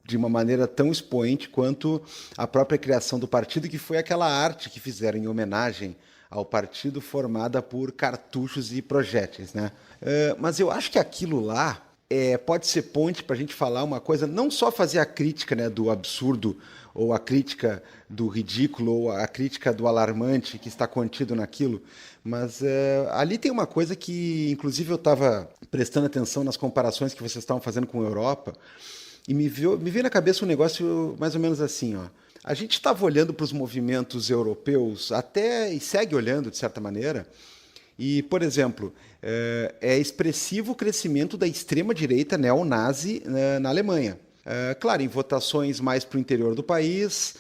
de uma maneira tão expoente quanto a própria criação do partido, que foi aquela arte que fizeram em homenagem ao partido formada por cartuchos e projéteis, né? Mas eu acho que aquilo lá pode ser ponte para a gente falar uma coisa, não só fazer a crítica, né, do absurdo, ou a crítica do ridículo, ou a crítica do alarmante que está contido naquilo, mas ali tem uma coisa que, inclusive, eu estava prestando atenção nas comparações que vocês estavam fazendo com a Europa, e me veio na cabeça um negócio mais ou menos assim, ó. A gente estava olhando para os movimentos europeus, até e segue olhando, de certa maneira, e, por exemplo, é expressivo o crescimento da extrema-direita neonazi na Alemanha. Claro, em votações mais para o interior do país,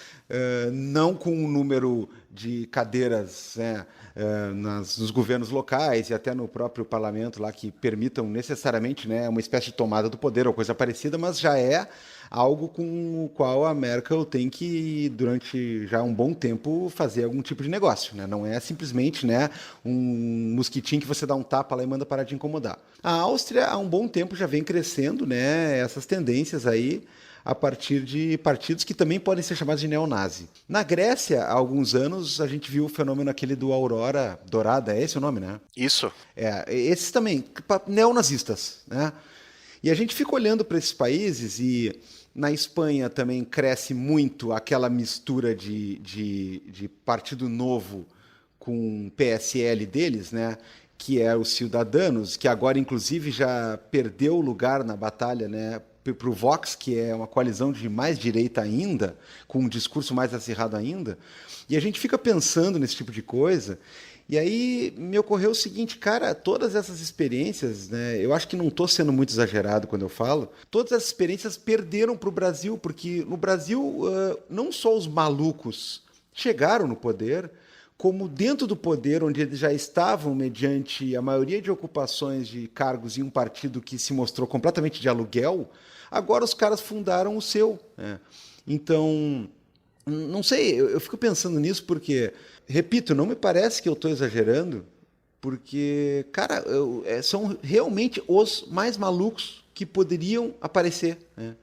não com um número de cadeiras, né, nos governos locais e até no próprio parlamento lá que permitam necessariamente, né, uma espécie de tomada do poder ou coisa parecida, mas já é algo com o qual a Merkel tem que, durante já um bom tempo, fazer algum tipo de negócio, né? Não é simplesmente, né, um mosquitinho que você dá um tapa lá e manda parar de incomodar. A Áustria, há um bom tempo, já vem crescendo, né, essas tendências aí a partir de partidos que também podem ser chamados de neonazi. Na Grécia, há alguns anos, a gente viu o fenômeno aquele do Aurora Dourada, é esse o nome, né? Isso. Esses também, neonazistas, né? E a gente fica olhando para esses países e na Espanha também cresce muito aquela mistura de Partido Novo com PSL deles, né? Que é os Ciudadanos, que agora inclusive já perdeu o lugar na batalha, né, para o Vox, que é uma coalizão de mais direita ainda, com um discurso mais acirrado ainda. E a gente fica pensando nesse tipo de coisa. E aí me ocorreu o seguinte, cara, todas essas experiências, né, eu acho que não estou sendo muito exagerado quando eu falo, todas essas experiências perderam para o Brasil, porque no Brasil não só os malucos chegaram no poder, como dentro do poder, onde eles já estavam mediante a maioria de ocupações de cargos em um partido que se mostrou completamente de aluguel, agora os caras fundaram o seu, né? Então, não sei, eu fico pensando nisso porque, repito, não me parece que eu estou exagerando, porque, cara, são realmente os mais malucos que poderiam aparecer, né?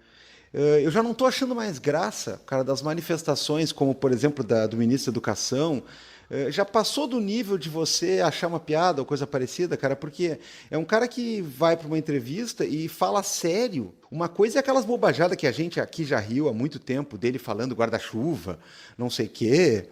Eu já não estou achando mais graça, cara, das manifestações, como, por exemplo, do ministro da Educação. Já passou do nível de você achar uma piada ou coisa parecida, cara, porque é um cara que vai para uma entrevista e fala sério. Uma coisa é aquelas bobajadas que a gente aqui já riu há muito tempo, dele falando guarda-chuva, não sei o quê,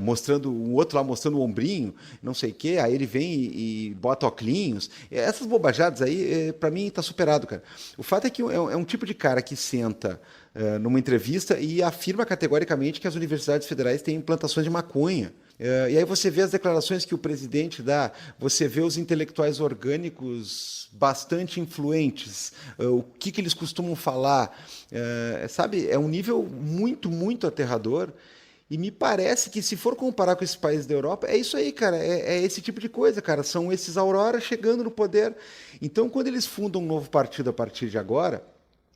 mostrando o outro lá mostrando o ombrinho, não sei o quê, aí ele vem e bota óculos. Essas bobajadas aí, para mim, tá superado, cara. O fato é que é um tipo de cara que senta numa entrevista e afirma categoricamente que as universidades federais têm implantações de maconha. E aí você vê as declarações que o presidente dá, você vê os intelectuais orgânicos bastante influentes, o que eles costumam falar, sabe? É um nível muito, muito aterrador. E me parece que, se for comparar com esses países da Europa, é isso aí, cara. É esse tipo de coisa, cara. São esses Aurora chegando no poder. Então, quando eles fundam um novo partido a partir de agora,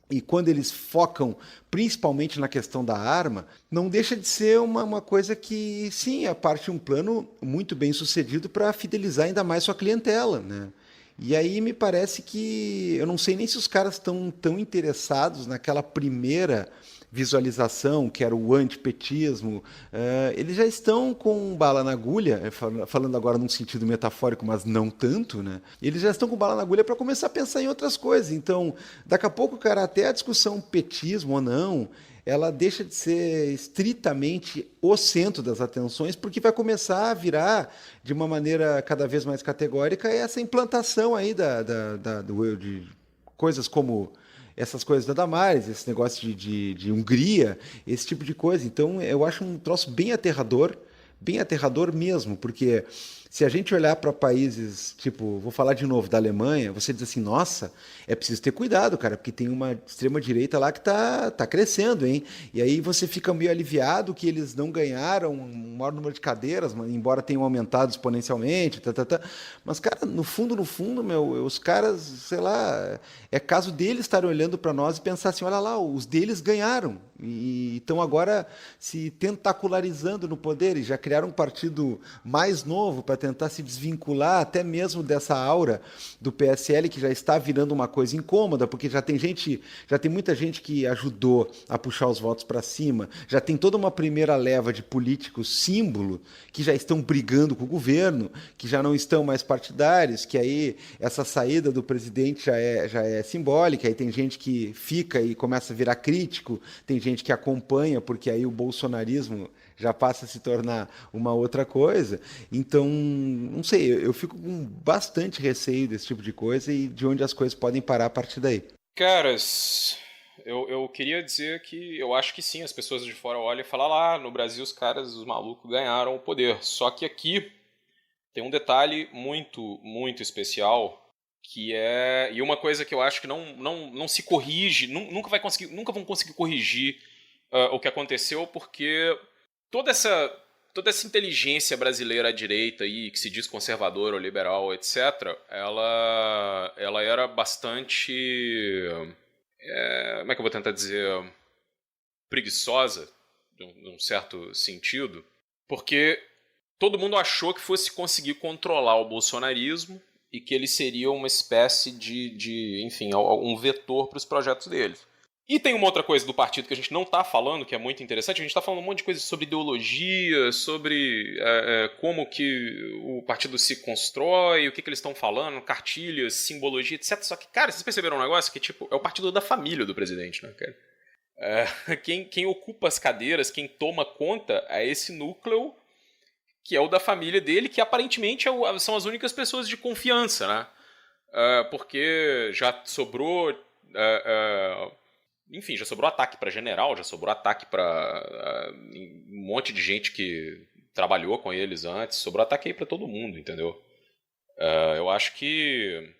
e quando eles focam principalmente na questão da arma, não deixa de ser uma coisa que, sim, é parte de um plano muito bem sucedido para fidelizar ainda mais sua clientela, né? E aí me parece que, eu não sei nem se os caras estão tão interessados naquela primeira visualização, que era o antipetismo, eles já estão com bala na agulha, falando agora num sentido metafórico, mas não tanto, né? Eles já estão com bala na agulha para começar a pensar em outras coisas. Então, daqui a pouco, cara, até a discussão petismo ou não, ela deixa de ser estritamente o centro das atenções, porque vai começar a virar, de uma maneira cada vez mais categórica, essa implantação aí de coisas como essas coisas da Damares, esse negócio de Hungria, esse tipo de coisa. Então, eu acho um troço bem aterrador mesmo, porque se a gente olhar para países, tipo, vou falar de novo da Alemanha, você diz assim, nossa, é preciso ter cuidado, cara, porque tem uma extrema-direita lá que tá crescendo, hein? E aí você fica meio aliviado que eles não ganharam um maior número de cadeiras, embora tenham aumentado exponencialmente, Mas, cara, no fundo, meu, os caras, sei lá, é caso deles estarem olhando para nós e pensar assim, olha lá, os deles ganharam. E estão agora se tentacularizando no poder e já criaram um partido mais novo para tentar se desvincular até mesmo dessa aura do PSL, que já está virando uma coisa incômoda, porque já tem muita gente que ajudou a puxar os votos para cima, já tem toda uma primeira leva de políticos símbolo que já estão brigando com o governo, que já não estão mais partidários, que aí essa saída do presidente já é simbólica, aí tem gente que fica e começa a virar crítico, tem gente que acompanha, porque aí o bolsonarismo já passa a se tornar uma outra coisa. Então, não sei, eu fico com bastante receio desse tipo de coisa e de onde as coisas podem parar a partir daí. Caras, eu queria dizer que eu acho que sim, as pessoas de fora olham e falam lá, no Brasil os malucos ganharam o poder. Só que aqui tem um detalhe muito, muito especial, que é... E uma coisa que eu acho que não se corrige, nunca vão conseguir corrigir o que aconteceu, porque toda essa inteligência brasileira à direita aí, que se diz conservadora ou liberal, etc., ela era bastante... como é que eu vou tentar dizer? Preguiçosa, num certo sentido, porque todo mundo achou que fosse conseguir controlar o bolsonarismo e que ele seria uma espécie de enfim, um vetor para os projetos deles. E tem uma outra coisa do partido que a gente não está falando, que é muito interessante. A gente está falando um monte de coisas sobre ideologia, sobre como que o partido se constrói, o que eles estão falando, cartilhas, simbologia, etc. Só que, cara, vocês perceberam um negócio que tipo, é o partido da família do presidente, né, cara? Quem ocupa as cadeiras, quem toma conta é esse núcleo que é o da família dele, que aparentemente são as únicas pessoas de confiança, né? Porque já sobrou... Enfim, já sobrou ataque para general, já sobrou ataque para um monte de gente que trabalhou com eles antes, sobrou ataque aí para todo mundo, entendeu? Eu acho que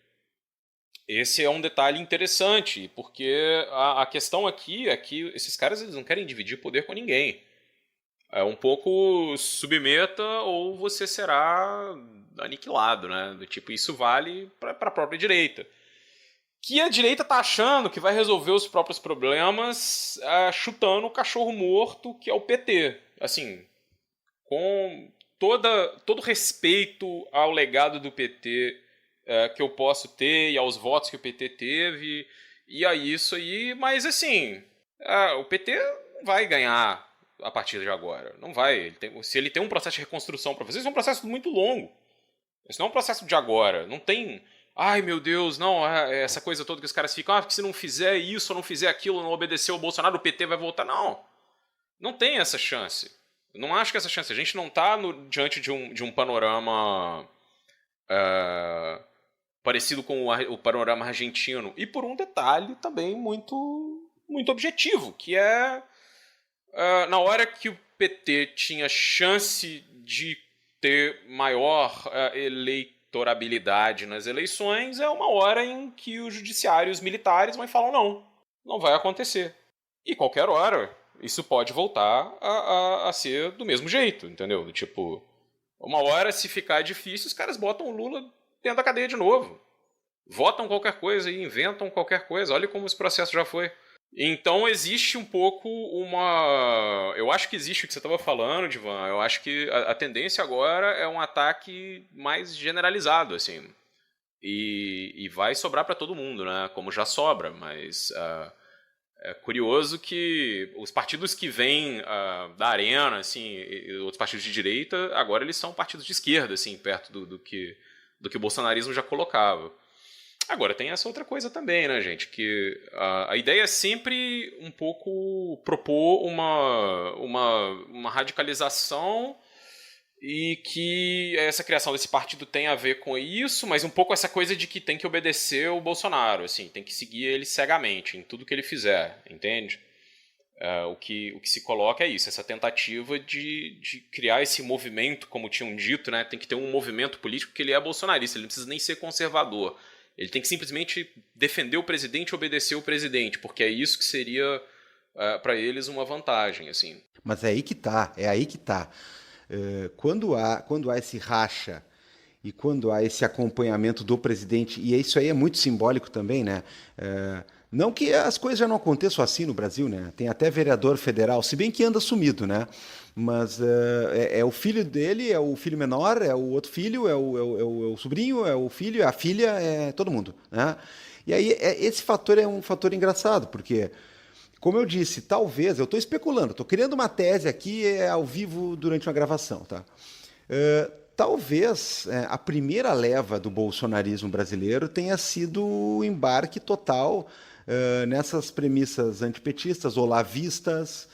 esse é um detalhe interessante, porque a questão aqui é que esses caras eles não querem dividir poder com ninguém. É um pouco submeta ou você será aniquilado, né? Do tipo, isso vale para a própria direita. Que a direita tá achando que vai resolver os próprios problemas chutando o cachorro morto, que é o PT. Assim, com todo respeito ao legado do PT que eu posso ter e aos votos que o PT teve, e a isso aí, mas assim, o PT não vai ganhar a partir de agora. Não vai. Se ele tem um processo de reconstrução para fazer, isso é um processo muito longo. Isso não é um processo de agora. Não tem... Ai, meu Deus, não, essa coisa toda que os caras ficam, porque se não fizer isso, ou não fizer aquilo, não obedecer o Bolsonaro, o PT vai voltar. Não. Não tem essa chance. Eu não acho que essa chance. A gente não está diante de um panorama parecido com o panorama argentino. E por um detalhe também muito, muito objetivo, que é na hora que o PT tinha chance de ter maior eleitorabilidade nas eleições, é uma hora em que o judiciário e os militares vão falar não vai acontecer. E qualquer hora, isso pode voltar a ser do mesmo jeito, entendeu? Tipo, uma hora, se ficar difícil, os caras botam o Lula dentro da cadeia de novo. Votam qualquer coisa e inventam qualquer coisa. Olha como esse processo já foi. Então existe um pouco uma... Eu acho que existe o que você estava falando, Divan. Eu acho que a tendência agora é um ataque mais generalizado, assim. e vai sobrar para todo mundo, né? Como já sobra, mas é curioso que os partidos que vêm da arena, assim, e outros partidos de direita, agora eles são partidos de esquerda, assim, perto do que o bolsonarismo já colocava. Agora, tem essa outra coisa também, né, gente? Que a ideia é sempre um pouco propor uma radicalização e que essa criação desse partido tem a ver com isso, mas um pouco essa coisa de que tem que obedecer o Bolsonaro, assim, tem que seguir ele cegamente em tudo que ele fizer, entende? O que se coloca é isso, essa tentativa de criar esse movimento, como tinham dito, né? Tem que ter um movimento político que ele é bolsonarista, ele não precisa nem ser conservador. Ele tem que simplesmente defender o presidente e obedecer o presidente, porque é isso que seria, para eles, uma vantagem, assim. Mas é aí que tá. Quando há esse racha e quando há esse acompanhamento do presidente, e isso aí é muito simbólico também, né? Não que as coisas já não aconteçam assim no Brasil, né? Tem até vereador federal, se bem que anda sumido, né? Mas é o filho dele, é o filho menor, é o outro filho, é o sobrinho, é o filho, é a filha, é todo mundo, né? E aí esse fator é um fator engraçado, porque, como eu disse, talvez, eu estou especulando, estou criando uma tese aqui ao vivo durante uma gravação, tá? Talvez a primeira leva do bolsonarismo brasileiro tenha sido o embarque total nessas premissas antipetistas, olavistas,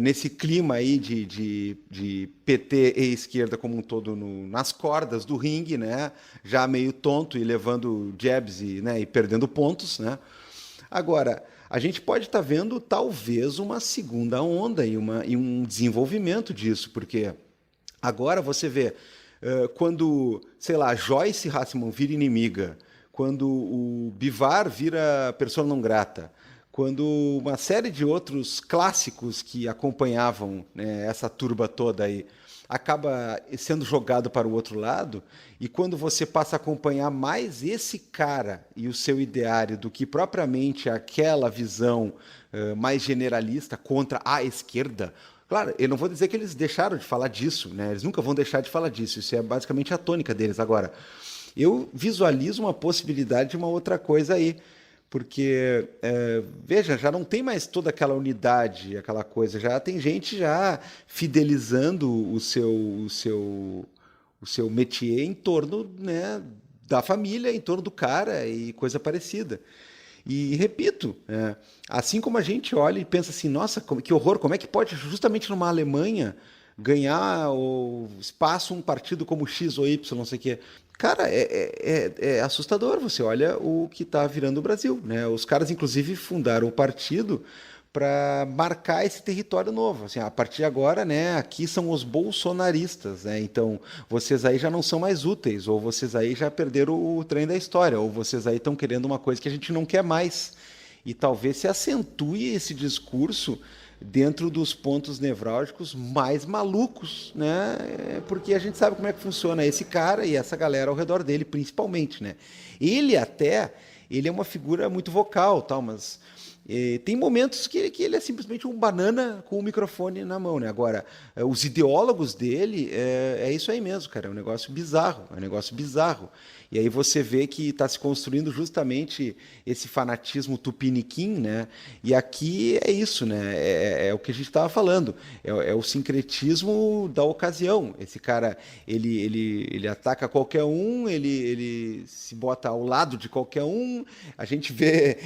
nesse clima aí de PT e esquerda como um todo nas cordas do ringue, né? Já meio tonto e levando jabs e perdendo pontos, né? Agora, a gente pode estar vendo talvez uma segunda onda e um desenvolvimento disso, porque agora você vê quando, sei lá, Joyce Hasselman vira inimiga, quando o Bivar vira persona non grata, quando uma série de outros clássicos que acompanhavam, né, essa turba toda aí acaba sendo jogado para o outro lado, e quando você passa a acompanhar mais esse cara e o seu ideário do que propriamente aquela visão mais generalista contra a esquerda. Claro, eu não vou dizer que eles deixaram de falar disso, né? Eles nunca vão deixar de falar disso, isso é basicamente a tônica deles. Agora, eu visualizo uma possibilidade de uma outra coisa aí, porque, veja, já não tem mais toda aquela unidade, aquela coisa, já tem gente já fidelizando o seu métier em torno, né, da família, em torno do cara e coisa parecida. E repito, assim como a gente olha e pensa assim, nossa, que horror, como é que pode justamente numa Alemanha ganhar o espaço um partido como X ou Y, não sei o quê. Cara, é assustador. Você olha o que está virando o Brasil, né? Os caras, inclusive, fundaram o partido para marcar esse território novo. Assim, a partir de agora, né, aqui são os bolsonaristas, né? Então, vocês aí já não são mais úteis, ou vocês aí já perderam o trem da história, ou vocês aí estão querendo uma coisa que a gente não quer mais. E talvez se acentue esse discurso dentro dos pontos nevrálgicos mais malucos, né? Porque a gente sabe como é que funciona esse cara e essa galera ao redor dele, principalmente, né? Ele é uma figura muito vocal, tal, mas tem momentos que ele é simplesmente um banana com o microfone na mão, né? Agora, os ideólogos dele é isso aí mesmo, cara, é um negócio bizarro, E aí você vê que está se construindo justamente esse fanatismo tupiniquim, né? E aqui é isso, né? É o que a gente estava falando, é o sincretismo da ocasião. Esse cara, ele ataca qualquer um, ele se bota ao lado de qualquer um. A gente vê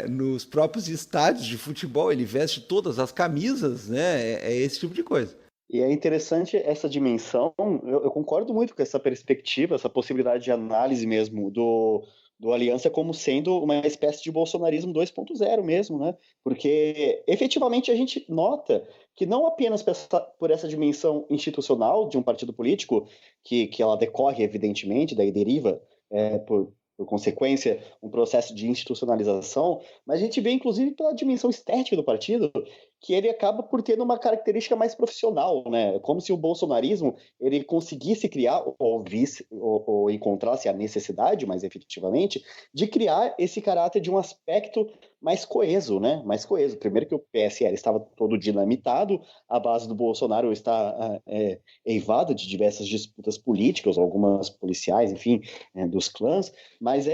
nos próprios estádios de futebol, ele veste todas as camisas, né? É esse tipo de coisa. E é interessante essa dimensão, eu concordo muito com essa perspectiva, essa possibilidade de análise mesmo do Aliança como sendo uma espécie de bolsonarismo 2.0 mesmo, né? Porque efetivamente a gente nota que não apenas por essa dimensão institucional de um partido político, que ela decorre evidentemente, daí deriva por consequência, um processo de institucionalização, mas a gente vê, inclusive, pela dimensão estética do partido, que ele acaba por ter uma característica mais profissional, né? Como se o bolsonarismo ele conseguisse criar, ou encontrasse a necessidade, mais efetivamente, de criar esse caráter de um aspecto mais coeso, né? Mais coeso. Primeiro que o PSL estava todo dinamitado, a base do Bolsonaro está eivada de diversas disputas políticas, algumas policiais, enfim, dos clãs, mas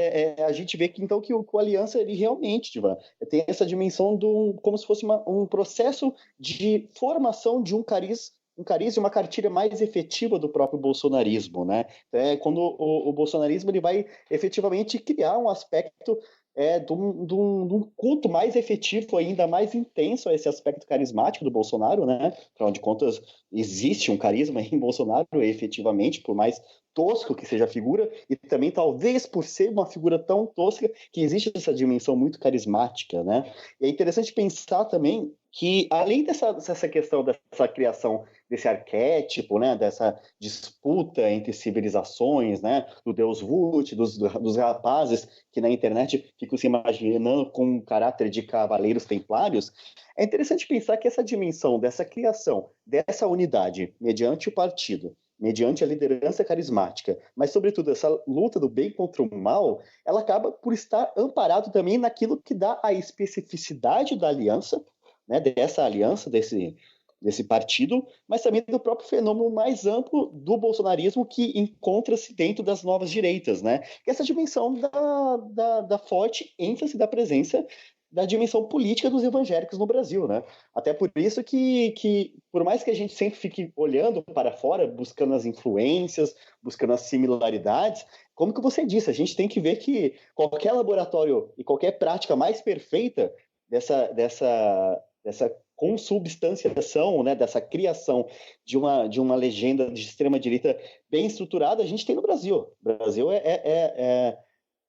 a gente vê que então que o Aliança ele realmente tem essa dimensão como se fosse um processo de formação de um cariz e uma cartilha mais efetiva do próprio bolsonarismo, né? Quando o bolsonarismo ele vai efetivamente criar um aspecto de um culto mais efetivo, ainda mais intenso a esse aspecto carismático do Bolsonaro, né? Afinal de contas, existe um carisma em Bolsonaro, efetivamente, por mais tosco que seja a figura, e também talvez por ser uma figura tão tosca que existe essa dimensão muito carismática, né? E é interessante pensar também que, além dessa questão dessa criação desse arquétipo, né, dessa disputa entre civilizações, né, do Deus Vult, dos rapazes que na internet ficam se imaginando com um caráter de cavaleiros templários, é interessante pensar que essa dimensão dessa criação, dessa unidade, mediante o partido, mediante a liderança carismática, mas, sobretudo, essa luta do bem contra o mal, ela acaba por estar amparado também naquilo que dá a especificidade da aliança, né, dessa aliança, desse partido, mas também do próprio fenômeno mais amplo do bolsonarismo que encontra-se dentro das novas direitas, né? Que é essa dimensão da forte ênfase da presença da dimensão política dos evangélicos no Brasil, né? Até por isso que por mais que a gente sempre fique olhando para fora, buscando as influências, buscando as similaridades, como que você disse, a gente tem que ver que qualquer laboratório e qualquer prática mais perfeita dessa consubstanciação, né, dessa criação de uma legenda de extrema-direita bem estruturada, a gente tem no Brasil. O Brasil é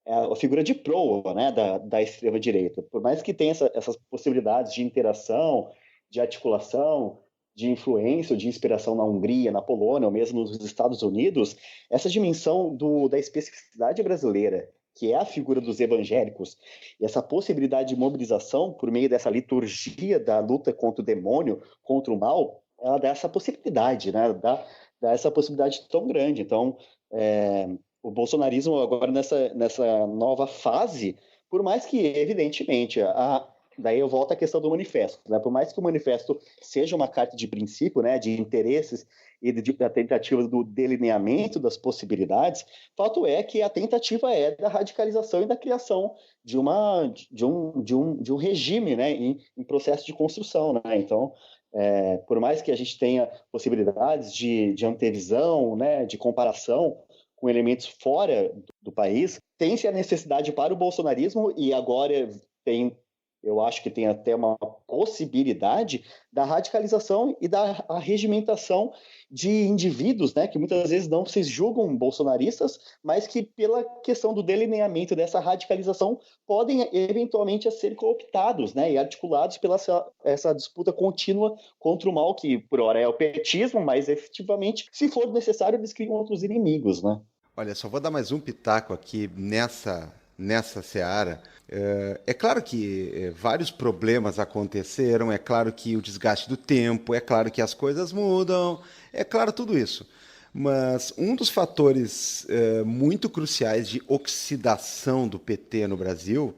a figura de proa, né, da extrema-direita. Por mais que tenha essas possibilidades de interação, de articulação, de influência ou de inspiração na Hungria, na Polônia, ou mesmo nos Estados Unidos, essa dimensão da especificidade brasileira, que é a figura dos evangélicos, e essa possibilidade de mobilização por meio dessa liturgia da luta contra o demônio, contra o mal, ela dá essa possibilidade, né? Dá essa possibilidade tão grande. Então, o bolsonarismo agora nessa nova fase, por mais que, evidentemente, daí eu volto à questão do manifesto, né? Por mais que o manifesto seja uma carta de princípio, né, de interesses e da tentativa do delineamento das possibilidades, fato é que a tentativa é da radicalização e da criação de um regime, né, em processo de construção, né? Então, por mais que a gente tenha possibilidades de antevisão, né, de comparação com elementos fora do país, tem-se a necessidade para o bolsonarismo, e agora eu acho que tem até uma possibilidade da radicalização e da regimentação de indivíduos, né, que muitas vezes não se julgam bolsonaristas, mas que pela questão do delineamento dessa radicalização podem eventualmente ser cooptados, né, e articulados pela essa disputa contínua contra o mal, que por hora é o petismo, mas efetivamente, se for necessário, eles criam outros inimigos, né? Olha, só vou dar mais um pitaco aqui nessa seara. É claro que vários problemas aconteceram, é claro que o desgaste do tempo, é claro que as coisas mudam, é claro tudo isso. Mas um dos fatores muito cruciais de oxidação do PT no Brasil,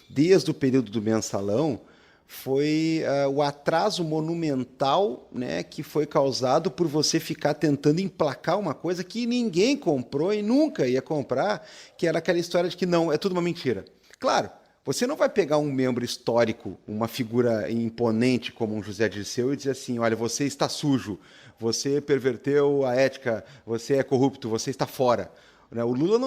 desde o período do Mensalão, foi o atraso monumental, né, que foi causado por você ficar tentando emplacar uma coisa que ninguém comprou e nunca ia comprar, que era aquela história de que não, é tudo uma mentira. Claro, você não vai pegar um membro histórico, uma figura imponente como um José Dirceu e dizer assim, olha, você está sujo, você perverteu a ética, você é corrupto, você está fora. O Lula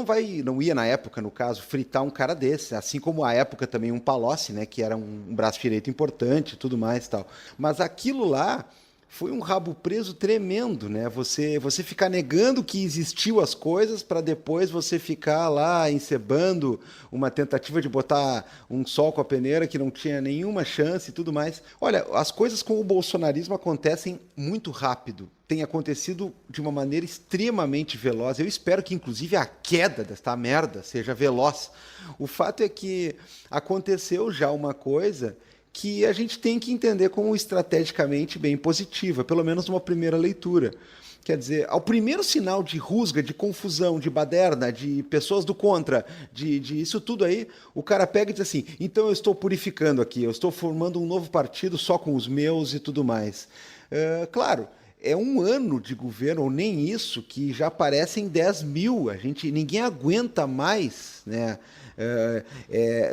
não ia, na época, no caso, fritar um cara desse, assim como à época também um Palocci, né, que era um braço direito importante e tudo mais e tal. Mas aquilo lá foi um rabo preso tremendo, né? Você ficar negando que existiu as coisas para depois você ficar lá encebando uma tentativa de botar um sol com a peneira que não tinha nenhuma chance e tudo mais. Olha, as coisas com o bolsonarismo acontecem muito rápido. Tem acontecido de uma maneira extremamente veloz. Eu espero que, inclusive, a queda desta merda seja veloz. O fato é que aconteceu já uma coisa que a gente tem que entender como estrategicamente bem positiva, pelo menos numa primeira leitura, Quer dizer, ao primeiro sinal de rusga, de confusão, de baderna, de pessoas do contra, de isso tudo aí, o cara pega e diz assim, então eu estou purificando aqui, eu estou formando um novo partido só com os meus e tudo mais. Claro, é um ano de governo, ou nem isso, que já aparecem 10 mil. Ninguém aguenta mais, né?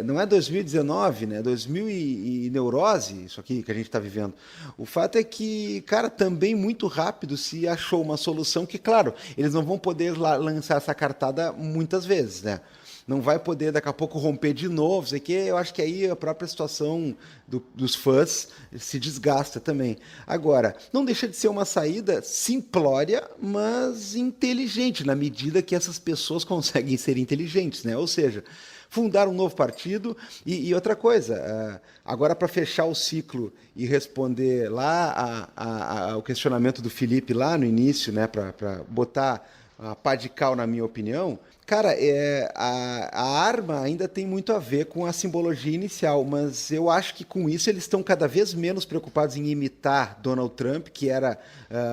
Não é 2019, né? 2000 e neurose, isso aqui que a gente está vivendo. O fato é que, cara, também muito rápido se achou uma solução que, claro, eles não vão poder lançar essa cartada muitas vezes, né? Não vai poder daqui a pouco romper de novo, sei que eu acho que aí a própria situação dos fãs se desgasta também. Agora, não deixa de ser uma saída simplória, mas inteligente, na medida que essas pessoas conseguem ser inteligentes, né? Ou seja, fundar um novo partido e outra coisa, agora para fechar o ciclo e responder lá ao questionamento do Felipe lá no início, né, para botar a pá de cal na minha opinião, cara, a arma ainda tem muito a ver com a simbologia inicial, mas eu acho que com isso eles estão cada vez menos preocupados em imitar Donald Trump, que era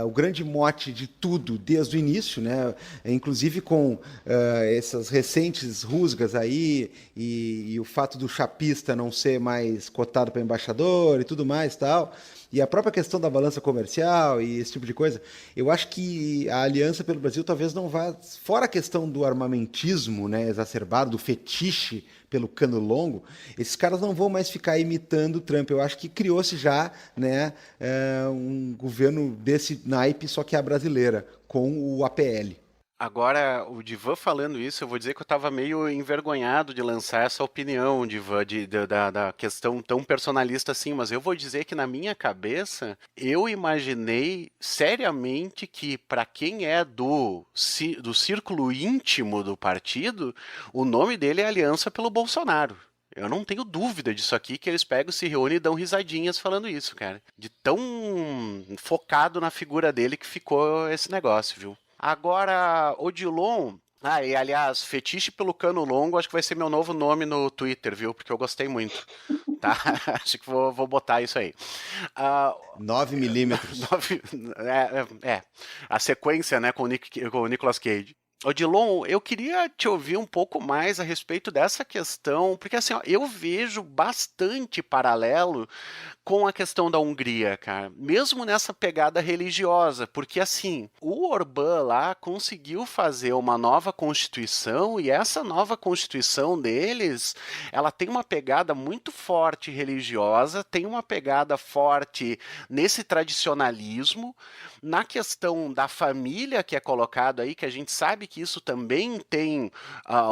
o grande mote de tudo desde o início, né? Inclusive com essas recentes rusgas aí e o fato do chapista não ser mais cotado para embaixador e tudo mais tal. E a própria questão da balança comercial e esse tipo de coisa, eu acho que a Aliança pelo Brasil talvez não vá, fora a questão do armamentismo, né, exacerbado, do fetiche pelo cano longo, esses caras não vão mais ficar imitando o Trump. Eu acho que criou-se já, né, um governo desse naipe, só que a brasileira, com o APL. Agora, o Divan falando isso, eu vou dizer que eu estava meio envergonhado de lançar essa opinião, Divan, da questão tão personalista assim, mas eu vou dizer que na minha cabeça, eu imaginei seriamente que para quem é do círculo íntimo do partido, o nome dele é Aliança pelo Bolsonaro. Eu não tenho dúvida disso aqui, que eles pegam, se reúnem e dão risadinhas falando isso, cara. De tão focado na figura dele que ficou esse negócio, viu? Agora, Odilon... e aliás, fetiche pelo cano longo, acho que vai ser meu novo nome no Twitter, viu? Porque eu gostei muito, tá? Acho que vou botar isso aí. 9 milímetros. A sequência, né, com o Nicolas Cage. Odilon, eu queria te ouvir um pouco mais a respeito dessa questão, porque assim, ó, eu vejo bastante paralelo com a questão da Hungria, cara, mesmo nessa pegada religiosa, porque assim, o Orbán lá conseguiu fazer uma nova constituição e essa nova constituição deles, ela tem uma pegada muito forte religiosa, tem uma pegada forte nesse tradicionalismo, na questão da família que é colocado aí, que a gente sabe que isso também tem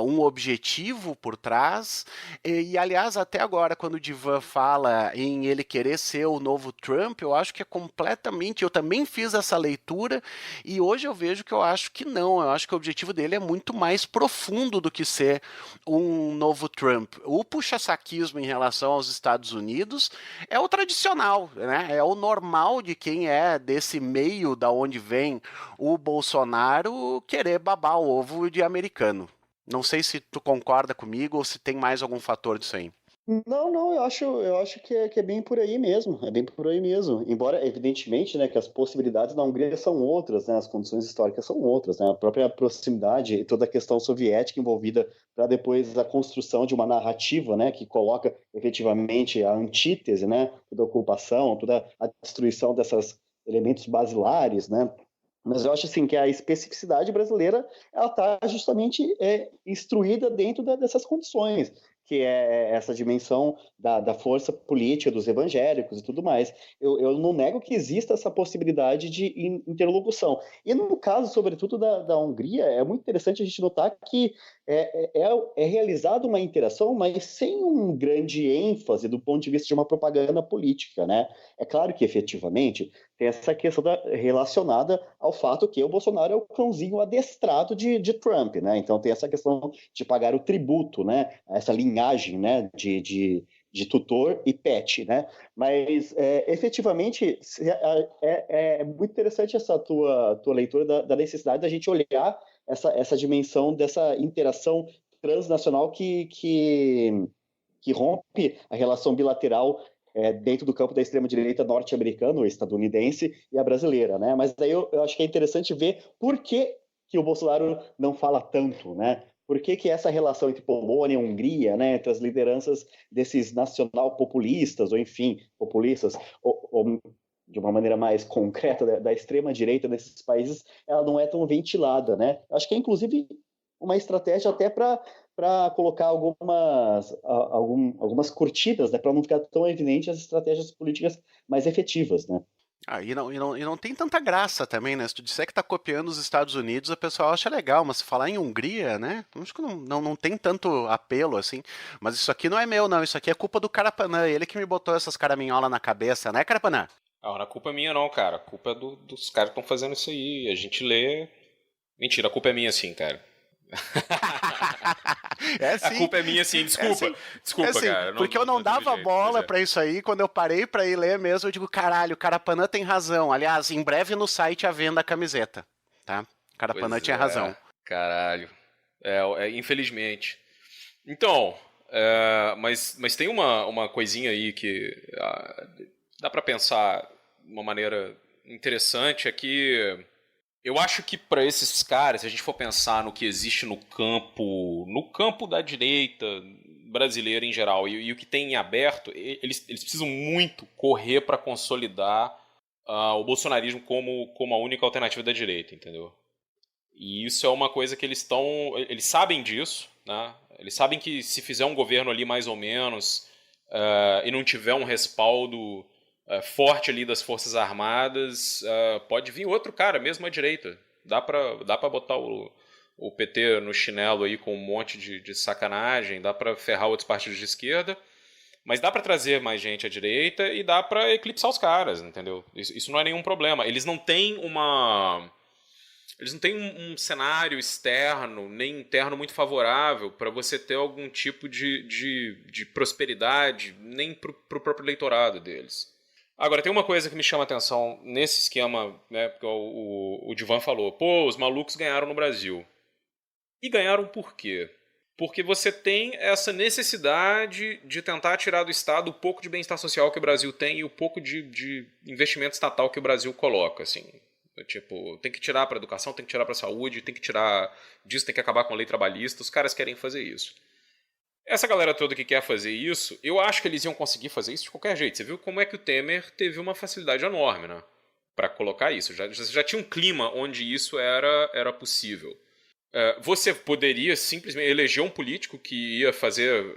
um objetivo por trás, e aliás, até agora, quando o Divan fala em ele querer ser o novo Trump, eu acho que é completamente, eu também fiz essa leitura, e hoje eu vejo que eu acho que não, eu acho que o objetivo dele é muito mais profundo do que ser um novo Trump. O puxa-saquismo em relação aos Estados Unidos é o tradicional, né? É o normal de quem é desse meio da onde vem o Bolsonaro querer babar o ovo de americano. Não sei se tu concorda comigo ou se tem mais algum fator disso aí. Não, eu acho que é bem por aí mesmo, é bem por aí mesmo. Embora, evidentemente, né, que as possibilidades da Hungria são outras, né, as condições históricas são outras, né, a própria proximidade e toda a questão soviética envolvida para depois a construção de uma narrativa, né, que coloca efetivamente a antítese, né, toda a ocupação, toda a destruição desses elementos basilares, né. Mas eu acho assim que a especificidade brasileira ela está justamente instruída dentro dessas condições, que é essa dimensão da força política dos evangélicos e tudo mais. Eu não nego que exista essa possibilidade de interlocução. E no caso, sobretudo, da Hungria, é muito interessante a gente notar que é realizada uma interação, mas sem um grande ênfase do ponto de vista de uma propaganda política, né? É claro que, efetivamente, tem essa questão relacionada ao fato que o Bolsonaro é o cãozinho adestrado de Trump, né? Então tem essa questão de pagar o tributo, né? Essa linhagem, né? De tutor e pet, né? Mas, efetivamente, é muito interessante essa tua leitura da necessidade da gente olhar essa dimensão dessa interação transnacional que rompe a relação bilateral dentro do campo da extrema-direita norte-americana, ou estadunidense, e a brasileira, né? Mas daí eu acho que é interessante ver por que o Bolsonaro não fala tanto, né? Por que essa relação entre Polônia e Hungria, né, entre as lideranças desses nacional-populistas, ou enfim, populistas, ou de uma maneira mais concreta, da extrema-direita desses países, ela não é tão ventilada, né? Acho que é, inclusive, uma estratégia até para colocar algumas curtidas, né, para não ficar tão evidente as estratégias políticas mais efetivas, né? E não tem tanta graça também, né? Se tu disser que tá copiando os Estados Unidos, o pessoal acha legal, mas se falar em Hungria, né? Acho que não tem tanto apelo, assim. Mas isso aqui não é meu, não. Isso aqui é culpa do Carapanã. Ele que me botou essas caraminholas na cabeça, né, Carapanã? Não é culpa minha não, cara. A culpa é dos caras que estão fazendo isso aí. A gente lê... Mentira, a culpa é minha sim, cara. A culpa é minha sim, desculpa. Desculpa, cara. Porque eu não dava bola pra isso aí. Quando eu parei pra ir ler mesmo, eu digo, caralho, o Carapanã tem razão. Aliás, em breve no site a venda a camiseta, tá? Carapanã tinha razão. Caralho. Infelizmente. Então, mas tem uma coisinha aí que dá pra pensar de uma maneira interessante, é que eu acho que para esses caras, se a gente for pensar no que existe no campo da direita brasileira em geral e o que tem em aberto, eles precisam muito correr para consolidar o bolsonarismo como a única alternativa da direita, entendeu? E isso é uma coisa que eles sabem disso, né? Eles sabem que se fizer um governo ali mais ou menos e não tiver um respaldo forte ali das Forças Armadas, pode vir outro cara, mesmo à direita. Dá pra botar o PT no chinelo aí com um monte de sacanagem, dá pra ferrar outros partidos de esquerda, mas dá pra trazer mais gente à direita e dá pra eclipsar os caras, entendeu? Isso não é nenhum problema. Eles não têm um cenário externo nem interno muito favorável para você ter algum tipo de prosperidade, nem pro próprio eleitorado deles. Agora, tem uma coisa que me chama a atenção nesse esquema, né, porque o Divan falou, os malucos ganharam no Brasil. E ganharam por quê? Porque você tem essa necessidade de tentar tirar do Estado o pouco de bem-estar social que o Brasil tem e o pouco de investimento estatal que o Brasil coloca, assim. Tipo, tem que tirar para a educação, tem que tirar para a saúde, tem que tirar disso, tem que acabar com a lei trabalhista, os caras querem fazer isso. Essa galera toda que quer fazer isso, eu acho que eles iam conseguir fazer isso de qualquer jeito. Você viu como é que o Temer teve uma facilidade enorme, né, para colocar isso. Já tinha um clima onde isso era possível. Você poderia simplesmente eleger um político que ia fazer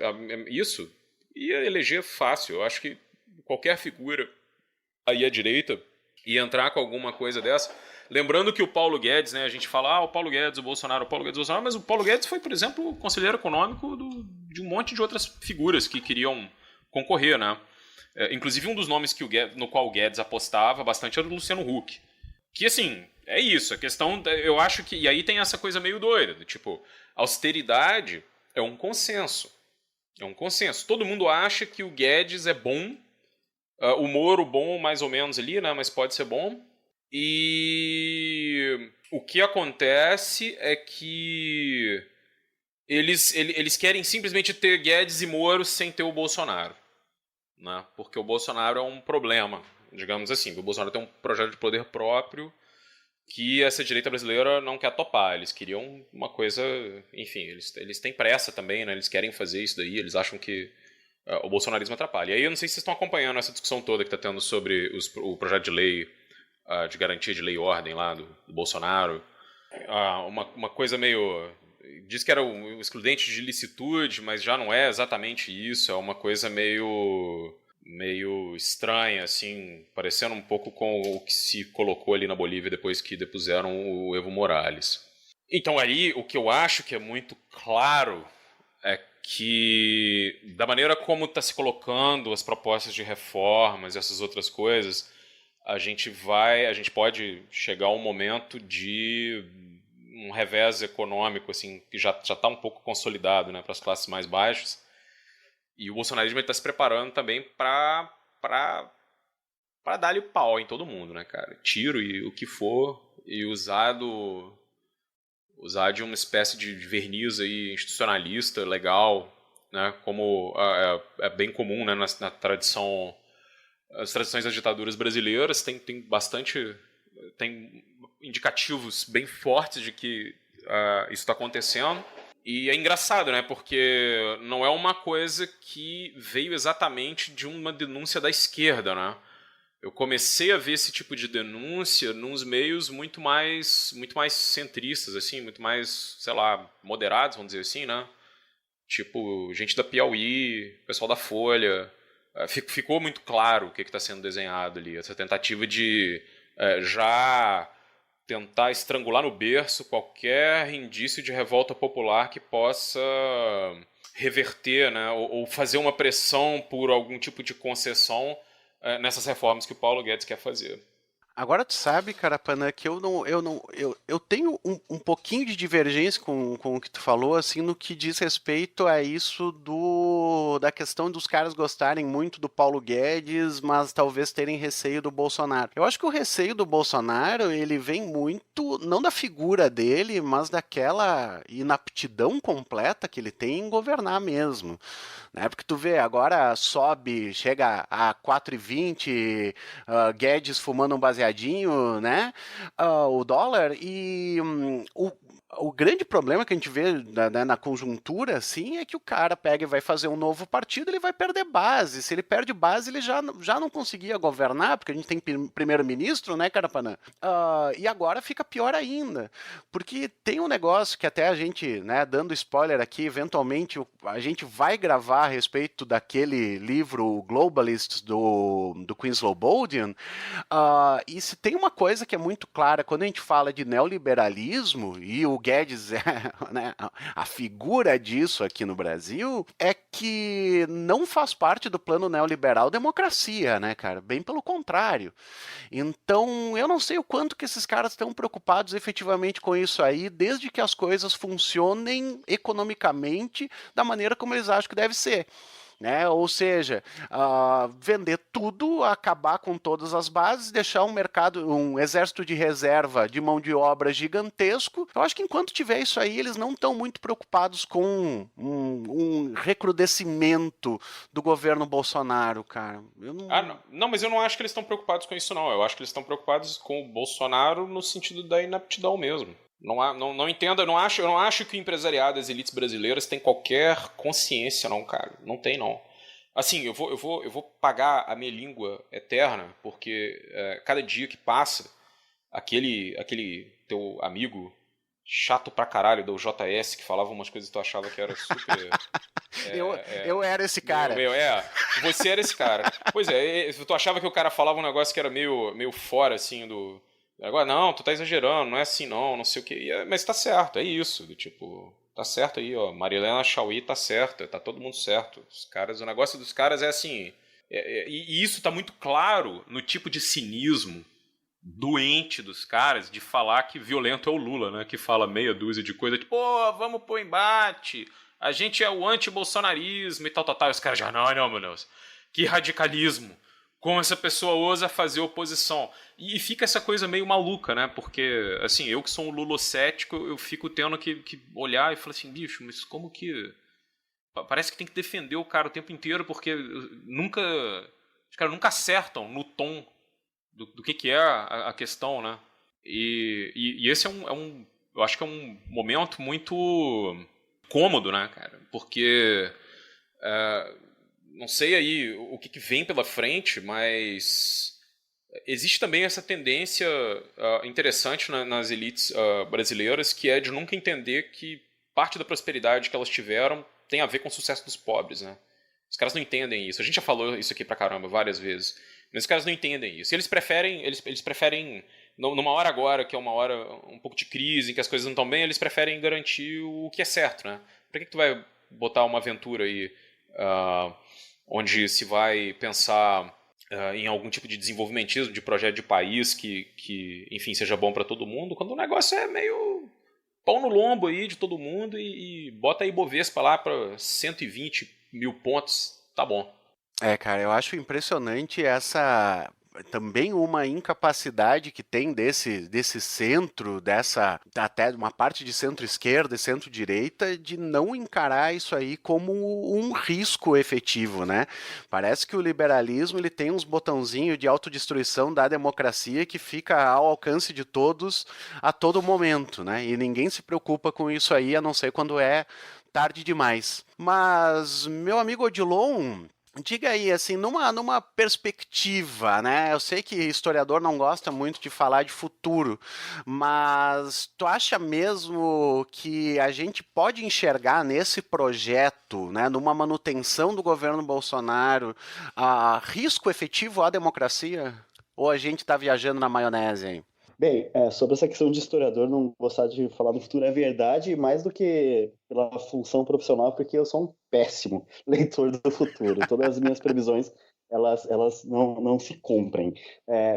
isso, ia eleger fácil. Eu acho que qualquer figura aí à direita ia entrar com alguma coisa dessa. Lembrando que o Paulo Guedes, né, a gente fala, o Paulo Guedes, o Bolsonaro, mas o Paulo Guedes foi, por exemplo, conselheiro econômico de um monte de outras figuras que queriam concorrer, né? Inclusive um dos nomes no qual o Guedes apostava bastante era o Luciano Huck. Que, assim, é isso, a questão, eu acho que, e aí tem essa coisa meio doida, tipo, austeridade é um consenso. É um consenso. Todo mundo acha que o Guedes é bom, o Moro bom mais ou menos ali, né, mas pode ser bom. E o que acontece é que eles querem simplesmente ter Guedes e Moro sem ter o Bolsonaro, né? Porque o Bolsonaro é um problema, digamos assim. O Bolsonaro tem um projeto de poder próprio que essa direita brasileira não quer topar. Eles queriam uma coisa... Enfim, eles têm pressa também, né? Eles querem fazer isso daí, eles acham que o bolsonarismo atrapalha. E aí eu não sei se vocês estão acompanhando essa discussão toda que está tendo sobre o projeto de lei de garantia de lei e ordem lá do Bolsonaro. Uma coisa meio... Diz que era o excludente de licitude, mas já não é exatamente isso. É uma coisa meio estranha, assim, parecendo um pouco com o que se colocou ali na Bolívia depois que depuseram o Evo Morales. Então ali, o que eu acho que é muito claro é que, da maneira como está se colocando as propostas de reformas e essas outras coisas, a gente pode chegar a um momento de um revés econômico, assim, que já está um pouco consolidado, né, para as classes mais baixas. E o bolsonarismo está se preparando também para dar-lhe pau em todo mundo, né, cara? Tiro e o que for, e usar de uma espécie de verniz aí institucionalista, legal, né, como é bem comum, né, na tradição as tradições das ditaduras brasileiras, tem indicativos bem fortes de que isso está acontecendo. E é engraçado, né? Porque não é uma coisa que veio exatamente de uma denúncia da esquerda, né? Eu comecei a ver esse tipo de denúncia nos meios muito mais centristas, assim, muito mais, sei lá, moderados, vamos dizer assim, né? Tipo, gente da Piauí, pessoal da Folha. Ficou muito claro o que está sendo desenhado ali. Essa tentativa de já tentar estrangular no berço qualquer indício de revolta popular que possa reverter, né? Ou fazer uma pressão por algum tipo de concessão nessas reformas que o Paulo Guedes quer fazer. Agora tu sabe, Carapanã, que eu tenho um pouquinho de divergência com o que tu falou, assim, no que diz respeito a isso da questão dos caras gostarem muito do Paulo Guedes, mas talvez terem receio do Bolsonaro. Eu acho que o receio do Bolsonaro, ele vem muito, não da figura dele, mas daquela inaptidão completa que ele tem em governar mesmo. Né? Porque tu vê, agora chega a 4,20, Guedes fumando um baseadinho, né? O dólar, e o grande problema que a gente vê na conjuntura, assim, é que o cara pega e vai fazer um novo partido, ele vai perder base. Se ele perde base, ele já não conseguia governar, porque a gente tem primeiro-ministro, né, Carapanã? E agora fica pior ainda, porque tem um negócio que até a gente, né, dando spoiler aqui, eventualmente a gente vai gravar a respeito daquele livro Globalists do Winslow Boldin, e se tem uma coisa que é muito clara, quando a gente fala de neoliberalismo, e o Guedes é, né, a figura disso aqui no Brasil, é que não faz parte do plano neoliberal democracia, né, cara? Bem pelo contrário. Então, eu não sei o quanto que esses caras estão preocupados efetivamente com isso aí, desde que as coisas funcionem economicamente da maneira como eles acham que deve ser. Né? Ou seja, vender tudo, acabar com todas as bases, deixar um exército de reserva de mão de obra gigantesco. Eu acho que enquanto tiver isso aí, eles não estão muito preocupados com um recrudescimento do governo Bolsonaro, cara. Não, mas eu não acho que eles estão preocupados com isso, não. Eu acho que eles estão preocupados com o Bolsonaro no sentido da inaptidão mesmo. Não entendo, eu não acho que o empresariado das elites brasileiras tem qualquer consciência, não, cara. Não tem, não. Assim, eu vou pagar a minha língua eterna, porque cada dia que passa, aquele teu amigo chato pra caralho do JS, que falava umas coisas que tu achava que era super... eu era esse cara. Você era esse cara. Pois é, tu achava que o cara falava um negócio que era meio fora, assim, do... Agora, não, tu tá exagerando, não é assim não sei o que. Mas tá certo, é isso. Tipo, tá certo aí, ó. Marilena Chauí tá certa, tá todo mundo certo. O negócio dos caras é assim. E isso tá muito claro no tipo de cinismo doente dos caras de falar que violento é o Lula, né? Que fala meia dúzia de coisa, tipo, vamos pro embate, a gente é o anti-bolsonarismo e tal. E os caras já, não, meu Deus, que radicalismo. Como essa pessoa ousa fazer oposição. E fica essa coisa meio maluca, né? Porque, assim, eu que sou um lulocético, eu fico tendo que olhar e falar assim, bicho, mas como que... Parece que tem que defender o cara o tempo inteiro, porque os caras nunca acertam no tom do que é a questão, né? E esse eu acho que é um momento muito cômodo, né, cara? Porque... não sei aí o que vem pela frente, mas existe também essa tendência interessante nas elites brasileiras, que é de nunca entender que parte da prosperidade que elas tiveram tem a ver com o sucesso dos pobres, né? Os caras não entendem isso. A gente já falou isso aqui pra caramba várias vezes, mas os caras não entendem isso. E eles preferem numa hora agora, que é uma hora um pouco de crise, em que as coisas não estão bem, eles preferem garantir o que é certo, né? Pra que tu vai botar uma aventura aí onde se vai pensar em algum tipo de desenvolvimentismo, de projeto de país que enfim, seja bom para todo mundo, quando o negócio é meio pau no lombo aí de todo mundo e bota a Ibovespa lá para 120 mil pontos, tá bom. Cara, eu acho impressionante essa também uma incapacidade que tem desse centro, até uma parte de centro-esquerda e centro-direita, de não encarar isso aí como um risco efetivo, né? Parece que o liberalismo ele tem uns botãozinhos de autodestruição da democracia que fica ao alcance de todos a todo momento, né? E ninguém se preocupa com isso aí, a não ser quando é tarde demais. Mas, meu amigo Odilon, diga aí, assim, numa perspectiva, né? Eu sei que historiador não gosta muito de falar de futuro, mas tu acha mesmo que a gente pode enxergar nesse projeto, né, numa manutenção do governo Bolsonaro, risco efetivo à democracia? Ou a gente está viajando na maionese aí? Bem, sobre essa questão de historiador não gostar de falar do futuro é verdade, mais do que pela função profissional, porque eu sou um péssimo leitor do futuro. Todas as minhas previsões, elas não se cumprem.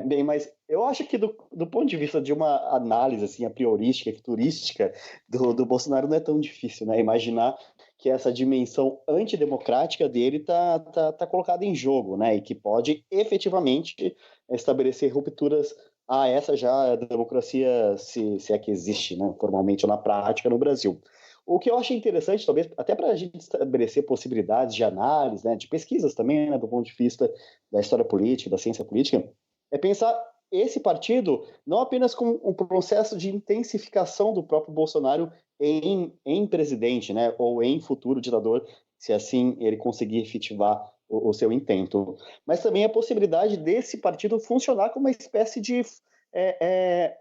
Bem, mas eu acho que do ponto de vista de uma análise assim, a priorística e futurística do Bolsonaro não é tão difícil, né? Imaginar que essa dimensão antidemocrática dele tá colocada em jogo, né? E que pode efetivamente estabelecer rupturas essa já é a democracia, se é que existe, né, formalmente ou na prática no Brasil. O que eu acho interessante, talvez, até para a gente estabelecer possibilidades de análise, né, de pesquisas também, né, do ponto de vista da história política, da ciência política, é pensar esse partido não apenas como um processo de intensificação do próprio Bolsonaro em presidente, né, ou em futuro ditador, se assim ele conseguir efetivar o seu intento, mas também a possibilidade desse partido funcionar como uma espécie de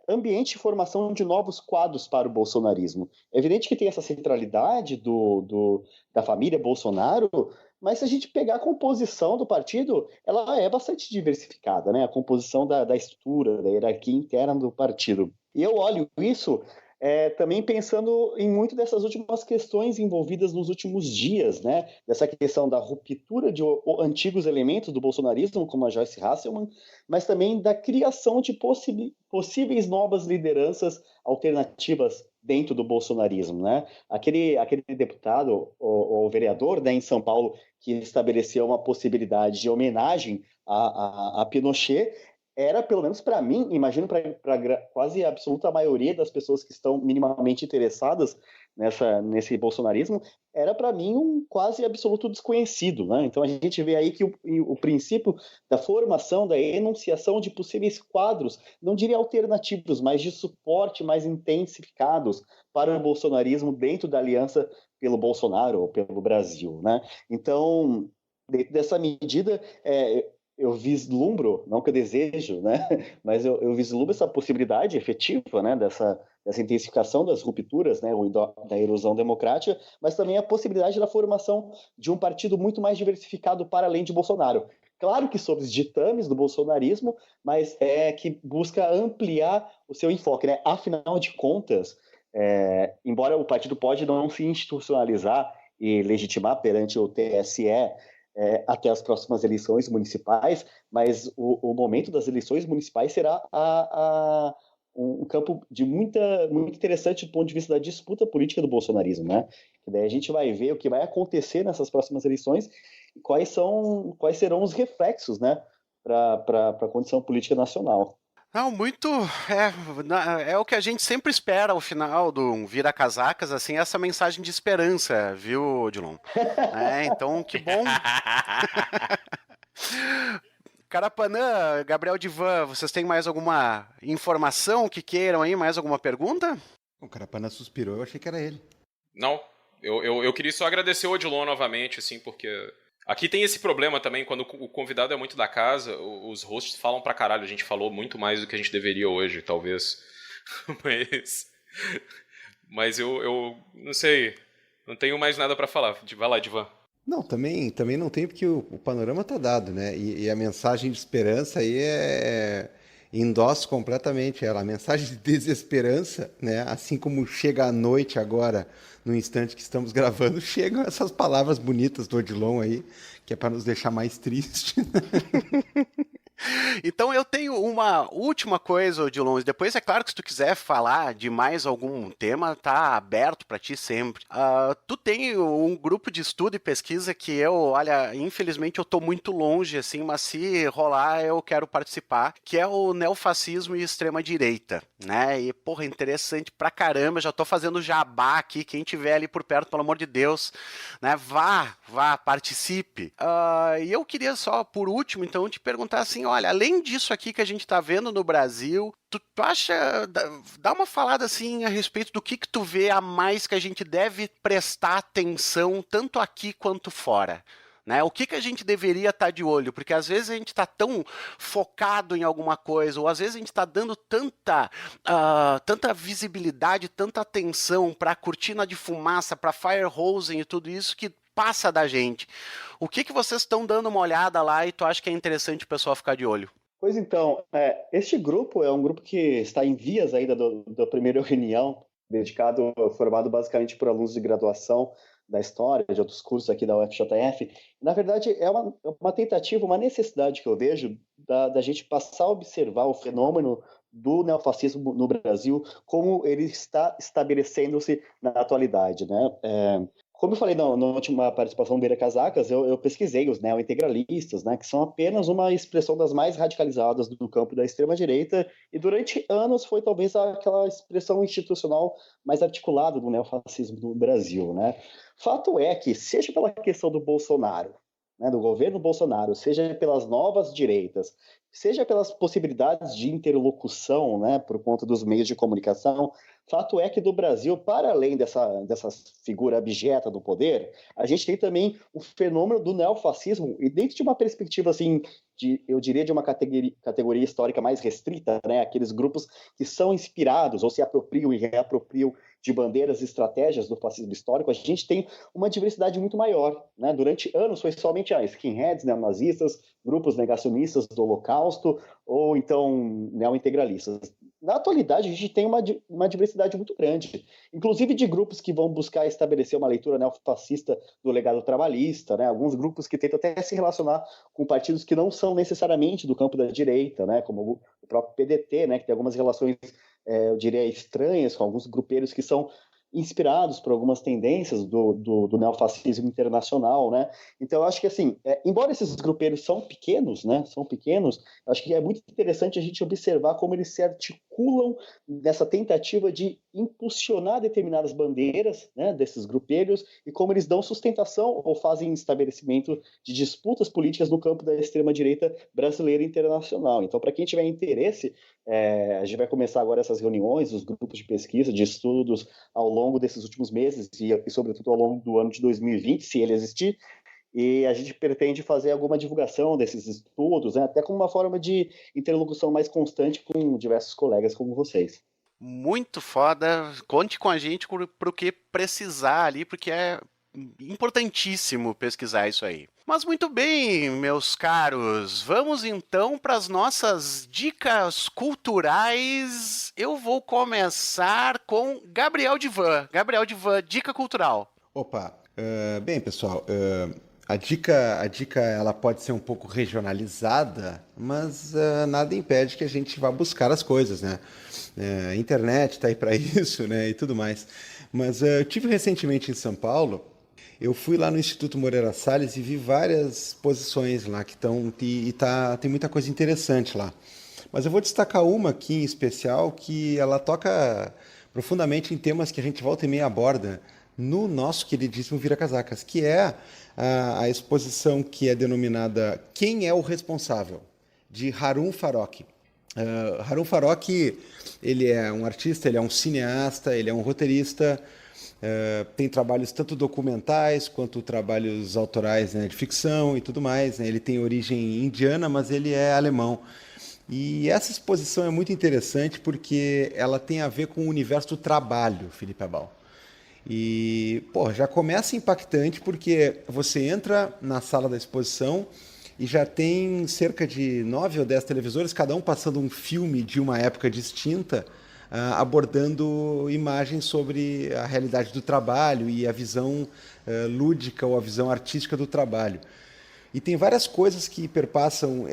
ambiente de formação de novos quadros para o bolsonarismo. É evidente que tem essa centralidade da família Bolsonaro, mas se a gente pegar a composição do partido, ela é bastante diversificada, né? A composição da estrutura, da hierarquia interna do partido. E eu olho isso também pensando em muito dessas últimas questões envolvidas nos últimos dias, né? Dessa questão da ruptura de antigos elementos do bolsonarismo, como a Joyce Hasselman, mas também da criação de possíveis novas lideranças alternativas dentro do bolsonarismo, né? Aquele deputado, o vereador, né, em São Paulo, que estabeleceu uma possibilidade de homenagem a Pinochet, era, pelo menos para mim, imagino para quase a absoluta maioria das pessoas que estão minimamente interessadas nesse bolsonarismo, era para mim um quase absoluto desconhecido, né? Então a gente vê aí que o princípio da formação, da enunciação de possíveis quadros, não diria alternativos, mas de suporte mais intensificados para o bolsonarismo dentro da aliança pelo Bolsonaro ou pelo Brasil, né? Então, dentro dessa medida, eu vislumbro, não que eu desejo, né, mas eu vislumbro essa possibilidade efetiva, né, dessa intensificação das rupturas, né, da erosão democrática, mas também a possibilidade da formação de um partido muito mais diversificado para além de Bolsonaro. Claro que sob os ditames do bolsonarismo, mas que busca ampliar o seu enfoque, né? Afinal de contas, embora o partido pode não se institucionalizar e legitimar perante o TSE até as próximas eleições municipais, mas o momento das eleições municipais será um campo muito interessante do ponto de vista da disputa política do bolsonarismo, né? E daí a gente vai ver o que vai acontecer nessas próximas eleições e quais serão os reflexos, né, para a condição política nacional. Não, muito. É o que a gente sempre espera ao final do Vira Casacas, assim, essa mensagem de esperança, viu, Odilon? Então, que bom. Carapanã, Gabriel Divan, vocês têm mais alguma informação que queiram aí? Mais alguma pergunta? O Carapanã suspirou, eu achei que era ele. Não, eu queria só agradecer o Odilon novamente, assim, porque aqui tem esse problema também, quando o convidado é muito da casa, os hosts falam pra caralho, a gente falou muito mais do que a gente deveria hoje, talvez. Mas eu não sei, não tenho mais nada pra falar. Vai lá, Divan. Não, também não tem, porque o panorama tá dado, né? E a mensagem de esperança aí endosso completamente ela. A mensagem de desesperança, né? Assim como chega a noite agora, no instante que estamos gravando, chegam essas palavras bonitas do Odilon aí, que é para nos deixar mais tristes. Então eu tenho uma última coisa, Odilon. Depois é claro que se tu quiser falar de mais algum tema, tá aberto para ti sempre. Tu tem um grupo de estudo e pesquisa que olha, infelizmente eu tô muito longe, assim, mas se rolar eu quero participar, que é o neofascismo e extrema-direita, né? E, porra, interessante pra caramba, já tô fazendo jabá aqui, quem tiver ali por perto, pelo amor de Deus, né? Vá, participe. E eu queria só, por último, então, te perguntar assim, olha, além disso aqui que a gente tá vendo no Brasil, tu acha, dá uma falada assim a respeito do que tu vê a mais que a gente deve prestar atenção, tanto aqui quanto fora? Né? O que a gente deveria estar de olho? Porque às vezes a gente está tão focado em alguma coisa, ou às vezes a gente está dando tanta visibilidade, tanta atenção para a cortina de fumaça, para firehosing e tudo isso que passa da gente. O que vocês estão dando uma olhada lá e tu acha que é interessante o pessoal ficar de olho? Pois então, este grupo é um grupo que está em vias ainda da primeira reunião, formado basicamente por alunos de graduação da história, de outros cursos aqui da UFJF. Na verdade, é uma tentativa, uma necessidade que eu vejo da gente passar a observar o fenômeno do neofascismo no Brasil, como ele está estabelecendo-se na atualidade, né? Como eu falei na última participação do Beira Casacas, eu pesquisei os neointegralistas, né, que são apenas uma expressão das mais radicalizadas do campo da extrema-direita, e durante anos foi talvez aquela expressão institucional mais articulada do neofascismo no Brasil, né? Fato é que, seja pela questão do Bolsonaro, né, do governo Bolsonaro, seja pelas novas direitas, seja pelas possibilidades de interlocução, né, por conta dos meios de comunicação, fato é que do Brasil, para além dessa figura abjeta do poder, a gente tem também o fenômeno do neofascismo, e dentro de uma perspectiva, assim, eu diria de uma categoria histórica mais restrita, né, aqueles grupos que são inspirados ou se apropriam e reapropriam de bandeiras e estratégias do fascismo histórico, a gente tem uma diversidade muito maior, né? Durante anos foi somente skinheads, neonazistas, grupos negacionistas do Holocausto, ou então neointegralistas. Na atualidade, a gente tem uma diversidade muito grande, inclusive de grupos que vão buscar estabelecer uma leitura neofascista do legado trabalhista, né? Alguns grupos que tentam até se relacionar com partidos que não são necessariamente do campo da direita, né? Como o próprio PDT, né? Que tem algumas relações, eu diria, estranhas com alguns grupeiros que são inspirados por algumas tendências do neofascismo internacional, né? Então, eu acho que, assim, embora esses grupeiros são pequenos, né? São pequenos, eu acho que é muito interessante a gente observar como eles se articulam nessa tentativa de impulsionar determinadas bandeiras, né, desses grupeiros, e como eles dão sustentação ou fazem estabelecimento de disputas políticas no campo da extrema-direita brasileira e internacional. Então, para quem tiver interesse, a gente vai começar agora essas reuniões, os grupos de pesquisa, de estudos, ao longo desses últimos meses e sobretudo, ao longo do ano de 2020, se ele existir, e a gente pretende fazer alguma divulgação desses estudos, né, até como uma forma de interlocução mais constante com diversos colegas como vocês. Muito foda, conte com a gente pro que precisar ali, porque é importantíssimo pesquisar isso aí. Mas muito bem, meus caros, vamos então para as nossas dicas culturais. Eu vou começar com Gabriel Divan. Gabriel Divan, dica cultural. Opa, bem pessoal, a dica ela pode ser um pouco regionalizada, mas nada impede que a gente vá buscar as coisas, né? A internet está aí para isso, né? E tudo mais. Mas eu tive recentemente em São Paulo. Eu fui lá no Instituto Moreira Salles e vi várias exposições lá que estão tem muita coisa interessante lá. Mas eu vou destacar uma aqui em especial que ela toca profundamente em temas que a gente volta e meia aborda no nosso queridíssimo Vira Casacas, que é a exposição que é denominada Quem é o Responsável? De Harun Farokh. Harun Farokh, ele é um artista, ele é um cineasta, ele é um roteirista, tem trabalhos tanto documentais quanto trabalhos autorais, né, de ficção e tudo mais, né? Ele tem origem indiana, mas ele é alemão. E essa exposição é muito interessante porque ela tem a ver com o universo do trabalho, Felipe Abal. E, já começa impactante porque você entra na sala da exposição e já tem cerca de 9 ou 10 televisores, cada um passando um filme de uma época distinta, abordando imagens sobre a realidade do trabalho e a visão lúdica ou a visão artística do trabalho. E tem várias coisas que perpassam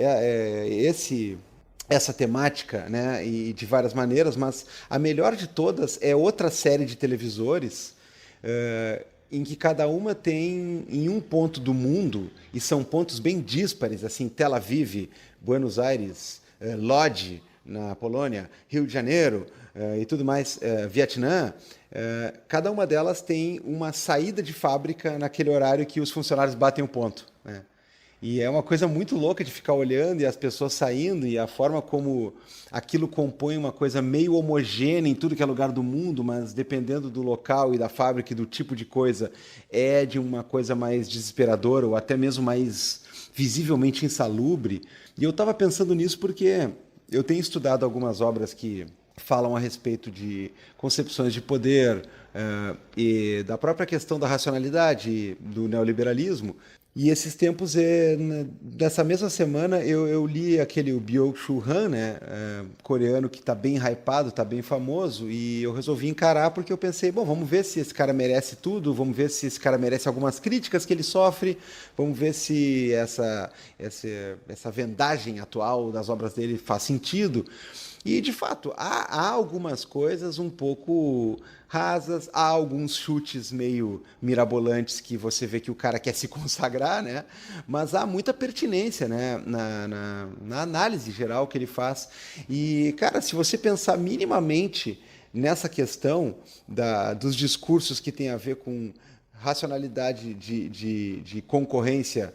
essa temática, né, e de várias maneiras, mas a melhor de todas é outra série de televisores em que cada uma tem em um ponto do mundo, e são pontos bem díspares, assim, Tel Aviv, Buenos Aires, Lodz, na Polônia, Rio de Janeiro e tudo mais, Vietnã, cada uma delas tem uma saída de fábrica naquele horário que os funcionários batem o ponto, né? E é uma coisa muito louca de ficar olhando e as pessoas saindo e a forma como aquilo compõe uma coisa meio homogênea em tudo que é lugar do mundo, mas dependendo do local e da fábrica e do tipo de coisa, é de uma coisa mais desesperadora ou até mesmo mais visivelmente insalubre. E eu estava pensando nisso porque eu tenho estudado algumas obras que falam a respeito de concepções de poder e da própria questão da racionalidade, do neoliberalismo. E esses tempos, nessa mesma semana, eu li aquele Byung-Chul Han, né, coreano, que está bem hypado, está bem famoso, e eu resolvi encarar porque eu pensei, bom, vamos ver se esse cara merece tudo, vamos ver se esse cara merece algumas críticas que ele sofre, vamos ver se essa vendagem atual das obras dele faz sentido. E, de fato, há algumas coisas um pouco rasas, há alguns chutes meio mirabolantes que você vê que o cara quer se consagrar, né? Mas há muita pertinência, né? na análise geral que ele faz. E, cara, se você pensar minimamente nessa questão dos discursos que tem a ver com racionalidade de concorrência,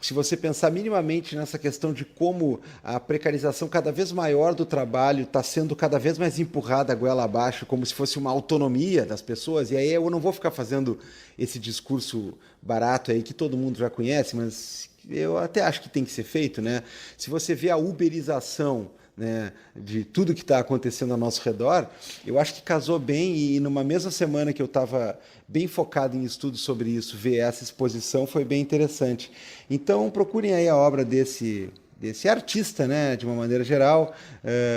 se você pensar minimamente nessa questão de como a precarização cada vez maior do trabalho está sendo cada vez mais empurrada a goela abaixo, como se fosse uma autonomia das pessoas, e aí eu não vou ficar fazendo esse discurso barato aí que todo mundo já conhece, mas eu até acho que tem que ser feito, né? Se você vê a uberização, né, de tudo que está acontecendo ao nosso redor, eu acho que casou bem, e numa mesma semana que eu estava bem focado em estudos sobre isso, ver essa exposição foi bem interessante. Então procurem aí a obra desse artista, né, de uma maneira geral,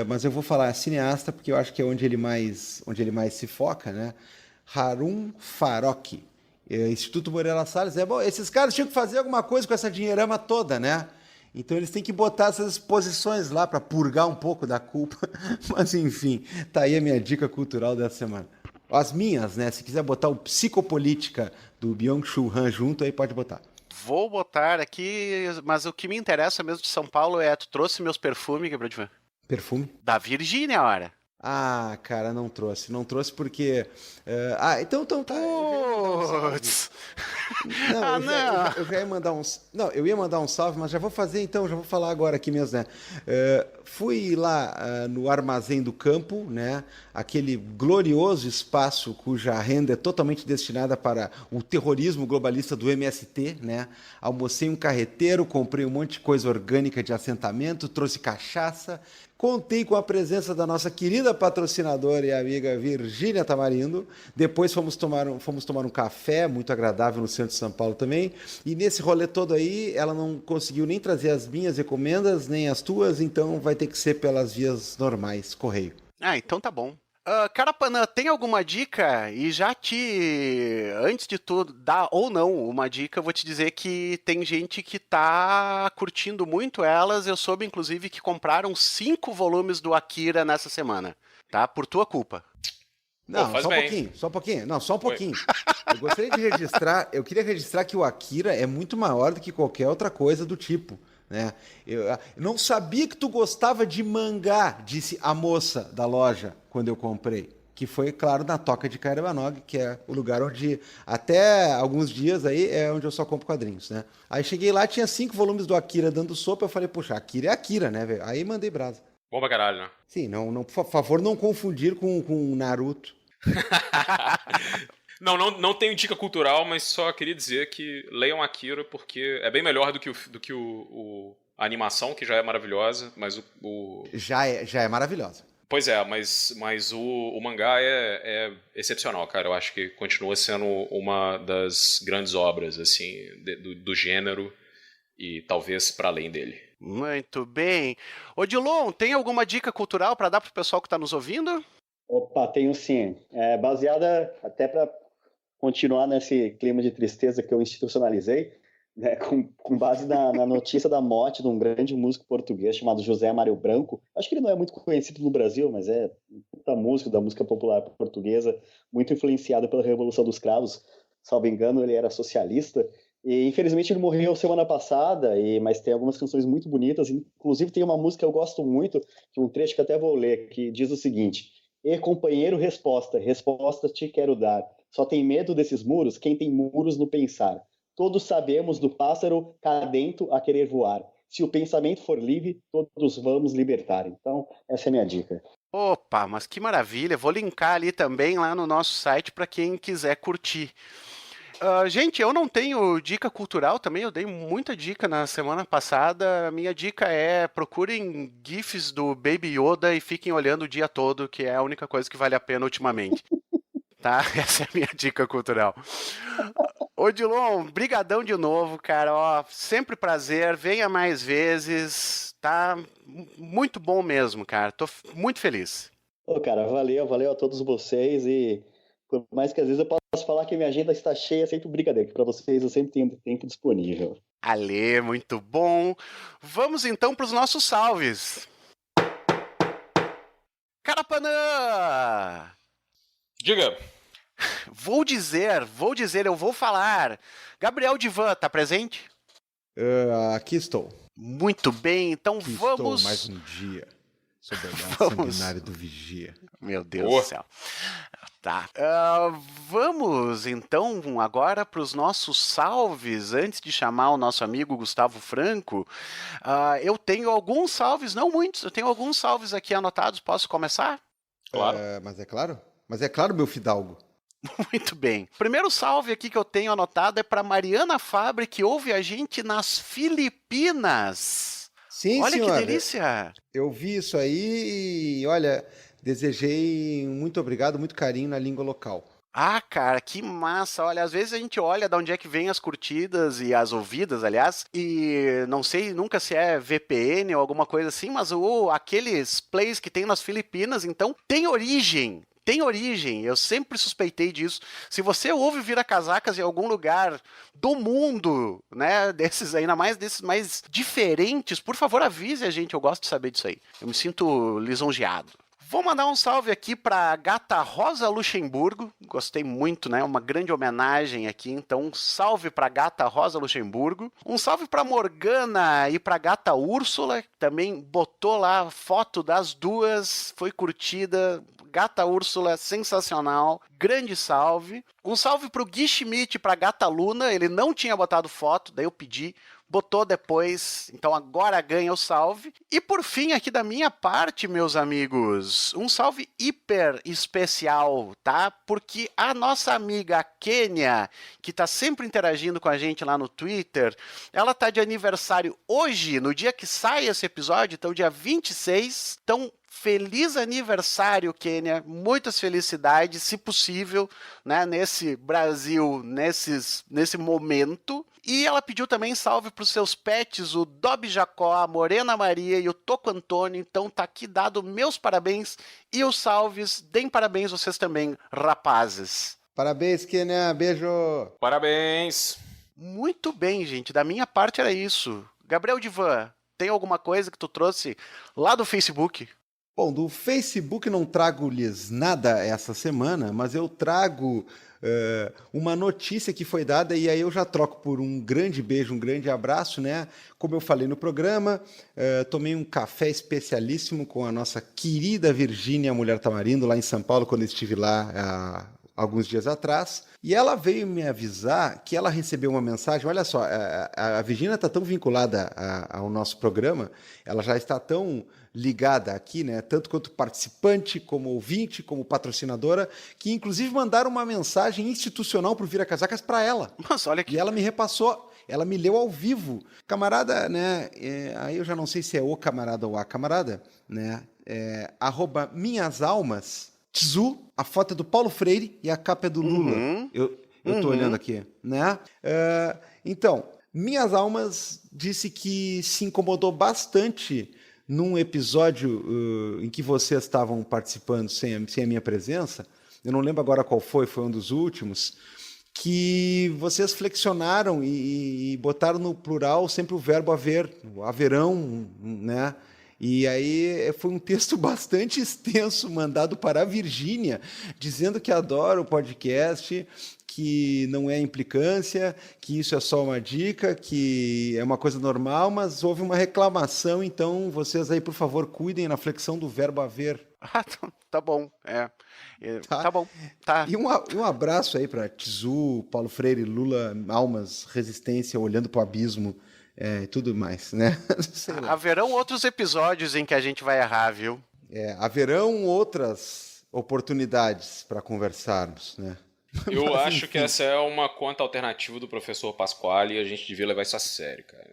mas eu vou falar cineasta porque eu acho que é onde ele mais se foca, né? Harun Farokh, Instituto Moreira Salles. Bom, esses caras tinham que fazer alguma coisa com essa dinheirama toda, né? Então eles têm que botar essas exposições lá para purgar um pouco da culpa. Mas enfim, tá aí a minha dica cultural dessa semana. As minhas, né? Se quiser botar o Psicopolítica do Byung-Chul Han junto, aí pode botar. Vou botar aqui, mas o que me interessa mesmo de São Paulo é, tu trouxe meus perfumes, que é pra te ver? Perfume? Da Virgínia, ora. Ah, cara, não trouxe porque... então tá. Putz. Eu já ia mandar uns... Não, eu ia mandar um salve, mas já vou falar agora aqui mesmo, né? Fui lá no Armazém do Campo, né? Aquele glorioso espaço cuja renda é totalmente destinada para o terrorismo globalista do MST, né? Almocei um carreteiro, comprei um monte de coisa orgânica de assentamento, trouxe cachaça, contei com a presença da nossa querida patrocinadora e amiga Virgínia Tamarindo. Depois fomos tomar um café muito agradável no centro de São Paulo também. E nesse rolê todo aí, ela não conseguiu nem trazer as minhas encomendas, nem as tuas, então vai ter que ser pelas vias normais, correio. Ah, então tá bom. Carapanã, tem alguma dica? E antes de tudo, dar ou não uma dica, eu vou te dizer que tem gente que tá curtindo muito elas. Eu soube, inclusive, que compraram 5 volumes do Akira nessa semana, tá? Por tua culpa. Não, só um pouquinho. Não, só um pouquinho. Eu queria registrar que o Akira é muito maior do que qualquer outra coisa do tipo, né? Eu não sabia que tu gostava de mangá, disse a moça da loja quando eu comprei. Que foi, claro, na Toca de Kairabanog, que é o lugar onde, até alguns dias aí, é onde eu só compro quadrinhos, né? Aí cheguei lá, tinha 5 volumes do Akira dando sopa, eu falei, poxa, Akira é Akira, né, velho? Aí mandei brasa. Bom pra caralho, né? Sim, por favor, não confundir com Naruto. Não tenho dica cultural, mas só queria dizer que leiam Akira, porque é bem melhor do que a animação, que já é maravilhosa, mas Já é maravilhosa. Pois é, mas o mangá é excepcional, cara. Eu acho que continua sendo uma das grandes obras, assim, do gênero e talvez para além dele. Muito bem. Odilon, tem alguma dica cultural para dar pro pessoal que tá nos ouvindo? Opa, tenho sim. Baseada, até para continuar nesse clima de tristeza que eu institucionalizei, né, com base na notícia da morte de um grande músico português chamado José Mário Branco. Acho que ele não é muito conhecido no Brasil, mas é da música popular portuguesa, muito influenciado pela Revolução dos Cravos. Salvo engano, ele era socialista. E infelizmente ele morreu semana passada, mas tem algumas canções muito bonitas. Inclusive tem uma música que eu gosto muito, que um trecho que até vou ler, que diz o seguinte: "E companheiro, resposta te quero dar. Só tem medo desses muros quem tem muros no pensar. Todos sabemos do pássaro cadento a querer voar. Se o pensamento for livre, todos vamos libertar." Então, essa é a minha dica. Opa, mas que maravilha. Vou linkar ali também lá no nosso site para quem quiser curtir. Gente, eu não tenho dica cultural também, eu dei muita dica na semana passada. A minha dica é: procurem GIFs do Baby Yoda e fiquem olhando o dia todo, que é a única coisa que vale a pena ultimamente. Tá? Essa é a minha dica cultural. Odilon, brigadão de novo, cara. Ó, sempre prazer, venha mais vezes. Tá muito bom mesmo, cara. Tô muito feliz. Ô, cara, valeu a todos vocês. E por mais que às vezes eu possa falar que minha agenda está cheia, sempre brincadeira, que para vocês eu sempre tenho tempo disponível. Ale, muito bom. Vamos então para os nossos salves. Carapanã! Diga. Vou dizer, eu vou falar. Gabriel Divan, tá presente? Aqui estou. Muito bem, então Aqui vamos... estou mais um dia sob o olhar sanguinário do vigia. Meu Deus do céu. Tá. Vamos então agora para os nossos salves. Antes de chamar o nosso amigo Gustavo Franco, eu tenho alguns salves, não muitos, eu tenho alguns salves aqui anotados. Posso começar? Claro. Mas é claro, meu fidalgo. Muito bem. O primeiro salve aqui que eu tenho anotado é para Mariana Fabre, que ouve a gente nas Filipinas. Sim, olha senhora. Que delícia. Eu vi isso aí e, olha, desejei muito obrigado, muito carinho na língua local. Ah, cara, que massa. Olha, às vezes a gente olha de onde é que vem as curtidas e as ouvidas, aliás, e não sei nunca se é VPN ou alguma coisa assim, mas aqueles plays que tem nas Filipinas, então, tem origem. Eu sempre suspeitei disso. Se você ouve Vira Casacas em algum lugar do mundo, né, desses ainda mais desses mais diferentes, por favor, avise a gente, eu gosto de saber disso aí. Eu me sinto lisonjeado. Vou mandar um salve aqui para Gata Rosa Luxemburgo, gostei muito, né, uma grande homenagem aqui, então um salve para Gata Rosa Luxemburgo. Um salve para Morgana e para Gata Úrsula, que também botou lá foto das duas, foi curtida. Gata Úrsula, sensacional, grande salve. Um salve pro Gui Schmidt e pra Gata Luna, ele não tinha botado foto, daí eu pedi, botou depois, então agora ganha o salve. E por fim, aqui da minha parte, meus amigos, um salve hiper especial, tá? Porque a nossa amiga Kênia, que tá sempre interagindo com a gente lá no Twitter, ela tá de aniversário hoje, no dia que sai esse episódio, então dia 26, então... Feliz aniversário, Kênia. Muitas felicidades, se possível, né, nesse Brasil, nesse momento. E ela pediu também salve para os seus pets, o Dob Jacó, a Morena Maria e o Toco Antônio. Então tá aqui dado meus parabéns e os salves. Deem parabéns vocês também, rapazes. Parabéns, Kênia. Beijo. Parabéns. Muito bem, gente. Da minha parte era isso. Gabriel Divan, tem alguma coisa que tu trouxe lá do Facebook? Bom, do Facebook não trago-lhes nada essa semana, mas eu trago uma notícia que foi dada e aí eu já troco por um grande beijo, um grande abraço, né? Como eu falei no programa, tomei um café especialíssimo com a nossa querida Virgínia Mulher Tamarindo lá em São Paulo, quando eu estive lá alguns dias atrás, e ela veio me avisar que ela recebeu uma mensagem. Olha só, a Virgínia está tão vinculada ao nosso programa, ela já está tão ligada aqui, né, tanto quanto participante, como ouvinte, como patrocinadora, que inclusive mandaram uma mensagem institucional para o Vira Casacas para ela. Nossa, olha que... E ela me repassou, ela me leu ao vivo. Camarada, né, aí eu já não sei se é o camarada ou a camarada, né, @minhasalmas, Tzu, a foto é do Paulo Freire e a capa é do Lula. Eu tô olhando aqui, né? Então, Minhas Almas disse que se incomodou bastante num episódio em que vocês estavam participando sem a minha presença. Eu não lembro agora qual foi um dos últimos, que vocês flexionaram e botaram no plural sempre o verbo haver, o haverão, né? E aí foi um texto bastante extenso mandado para a Virgínia, dizendo que adora o podcast, que não é implicância, que isso é só uma dica, que é uma coisa normal, mas houve uma reclamação, então vocês aí, por favor, cuidem na flexão do verbo haver. Ah, tá bom, tá bom, tá. E um abraço aí para Tizu, Paulo Freire, Lula, Almas, Resistência, Olhando para o Abismo, e tudo mais, né? Sei lá. Haverão outros episódios em que a gente vai errar, viu? Haverão outras oportunidades para conversarmos, né? Eu acho que essa é uma conta alternativa do professor Pasquale e a gente devia levar isso a sério, cara.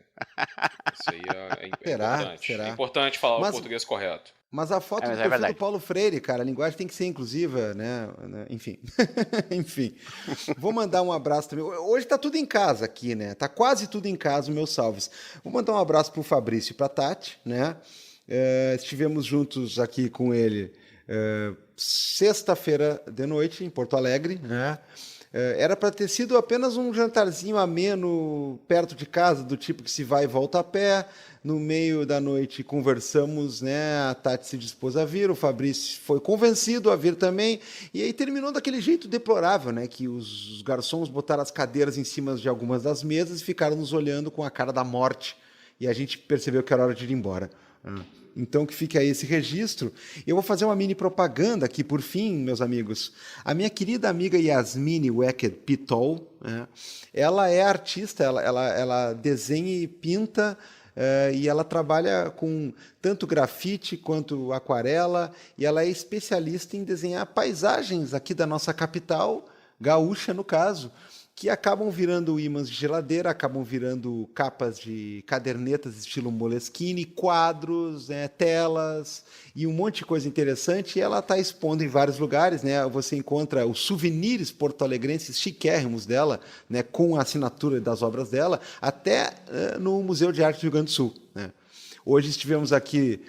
Isso aí é importante. Será? É importante falar o português correto. Mas a foto do perfil do Paulo Freire, cara, a linguagem tem que ser inclusiva, né? Enfim. Enfim. Vou mandar um abraço também. Hoje tá tudo em casa aqui, né? Tá quase tudo em casa, meus salves. Vou mandar um abraço pro Fabrício e pra Tati, né? Estivemos juntos aqui com ele sexta-feira de noite, em Porto Alegre, né? Era para ter sido apenas um jantarzinho ameno perto de casa, do tipo que se vai e volta a pé. No meio da noite conversamos, né? A Tati se dispôs a vir, o Fabrício foi convencido a vir também. E aí terminou daquele jeito deplorável, né? Que os garçons botaram as cadeiras em cima de algumas das mesas e ficaram nos olhando com a cara da morte. E a gente percebeu que era hora de ir embora. Então que fique aí esse registro. Eu vou fazer uma mini propaganda aqui, por fim, meus amigos. A minha querida amiga Yasmine Wecked Pitol, né? Ela é artista, ela desenha e pinta, e ela trabalha com tanto grafite quanto aquarela, e ela é especialista em desenhar paisagens aqui da nossa capital, gaúcha no caso, que acabam virando ímãs de geladeira, acabam virando capas de cadernetas estilo Moleskine, quadros, né, telas e um monte de coisa interessante. E ela está expondo em vários lugares, né? Você encontra os souvenirs porto-alegrenses chiquérrimos dela, né, com a assinatura das obras dela, até no Museu de Arte do Rio Grande do Sul, né? Hoje estivemos aqui,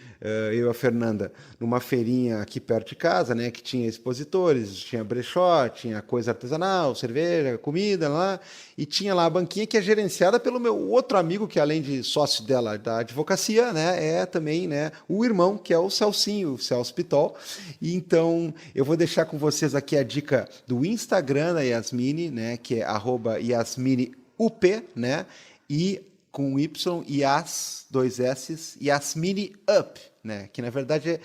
eu e a Fernanda, numa feirinha aqui perto de casa, né, que tinha expositores, tinha brechó, tinha coisa artesanal, cerveja, comida lá, e tinha lá a banquinha que é gerenciada pelo meu outro amigo, que além de sócio dela da advocacia, né, é também, né, o irmão, que é o Celcinho, o Celso Pitol. E então eu vou deixar com vocês aqui a dica do Instagram da Yasmine, né, que é @YasmineUP, né, e com Y, Yas, 2 S, Yasmine Up, né? Que na verdade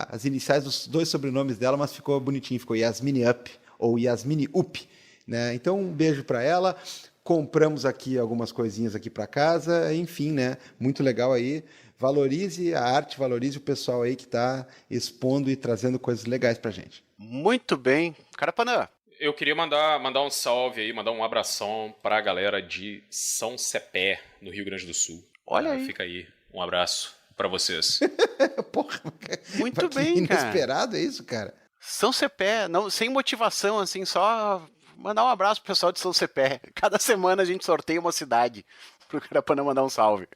as iniciais dos dois sobrenomes dela, mas ficou bonitinho, ficou Yasmine Up ou Yasmine Up, né? Então um beijo para ela. Compramos aqui algumas coisinhas aqui para casa, enfim, né? Muito legal aí. Valorize a arte, valorize o pessoal aí que está expondo e trazendo coisas legais pra gente. Muito bem. Carapanã. Eu queria mandar um salve aí, mandar um abração pra galera de São Cepé, no Rio Grande do Sul. Olha aí. Fica aí, um abraço pra vocês. Porra, muito bem, cara. Inesperado é isso, cara. São Cepé, não, sem motivação, assim, só mandar um abraço pro pessoal de São Cepé. Cada semana a gente sorteia uma cidade pro Carapanã mandar um salve.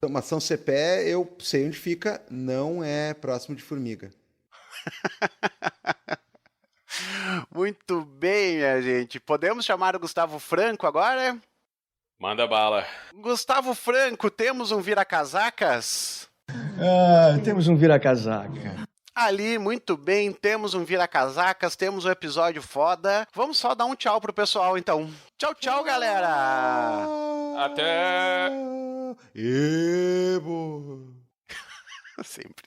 Mas São Cepé, eu sei onde fica, não é próximo de Formiga. Muito bem, minha gente. Podemos chamar o Gustavo Franco agora? Manda bala. Gustavo Franco, temos um vira-casacas? Temos um vira-casaca. Ali, muito bem, temos um vira-casacas, temos um episódio foda. Vamos só dar um tchau pro pessoal, então. Tchau, tchau, galera! Até... Ebo! Sempre.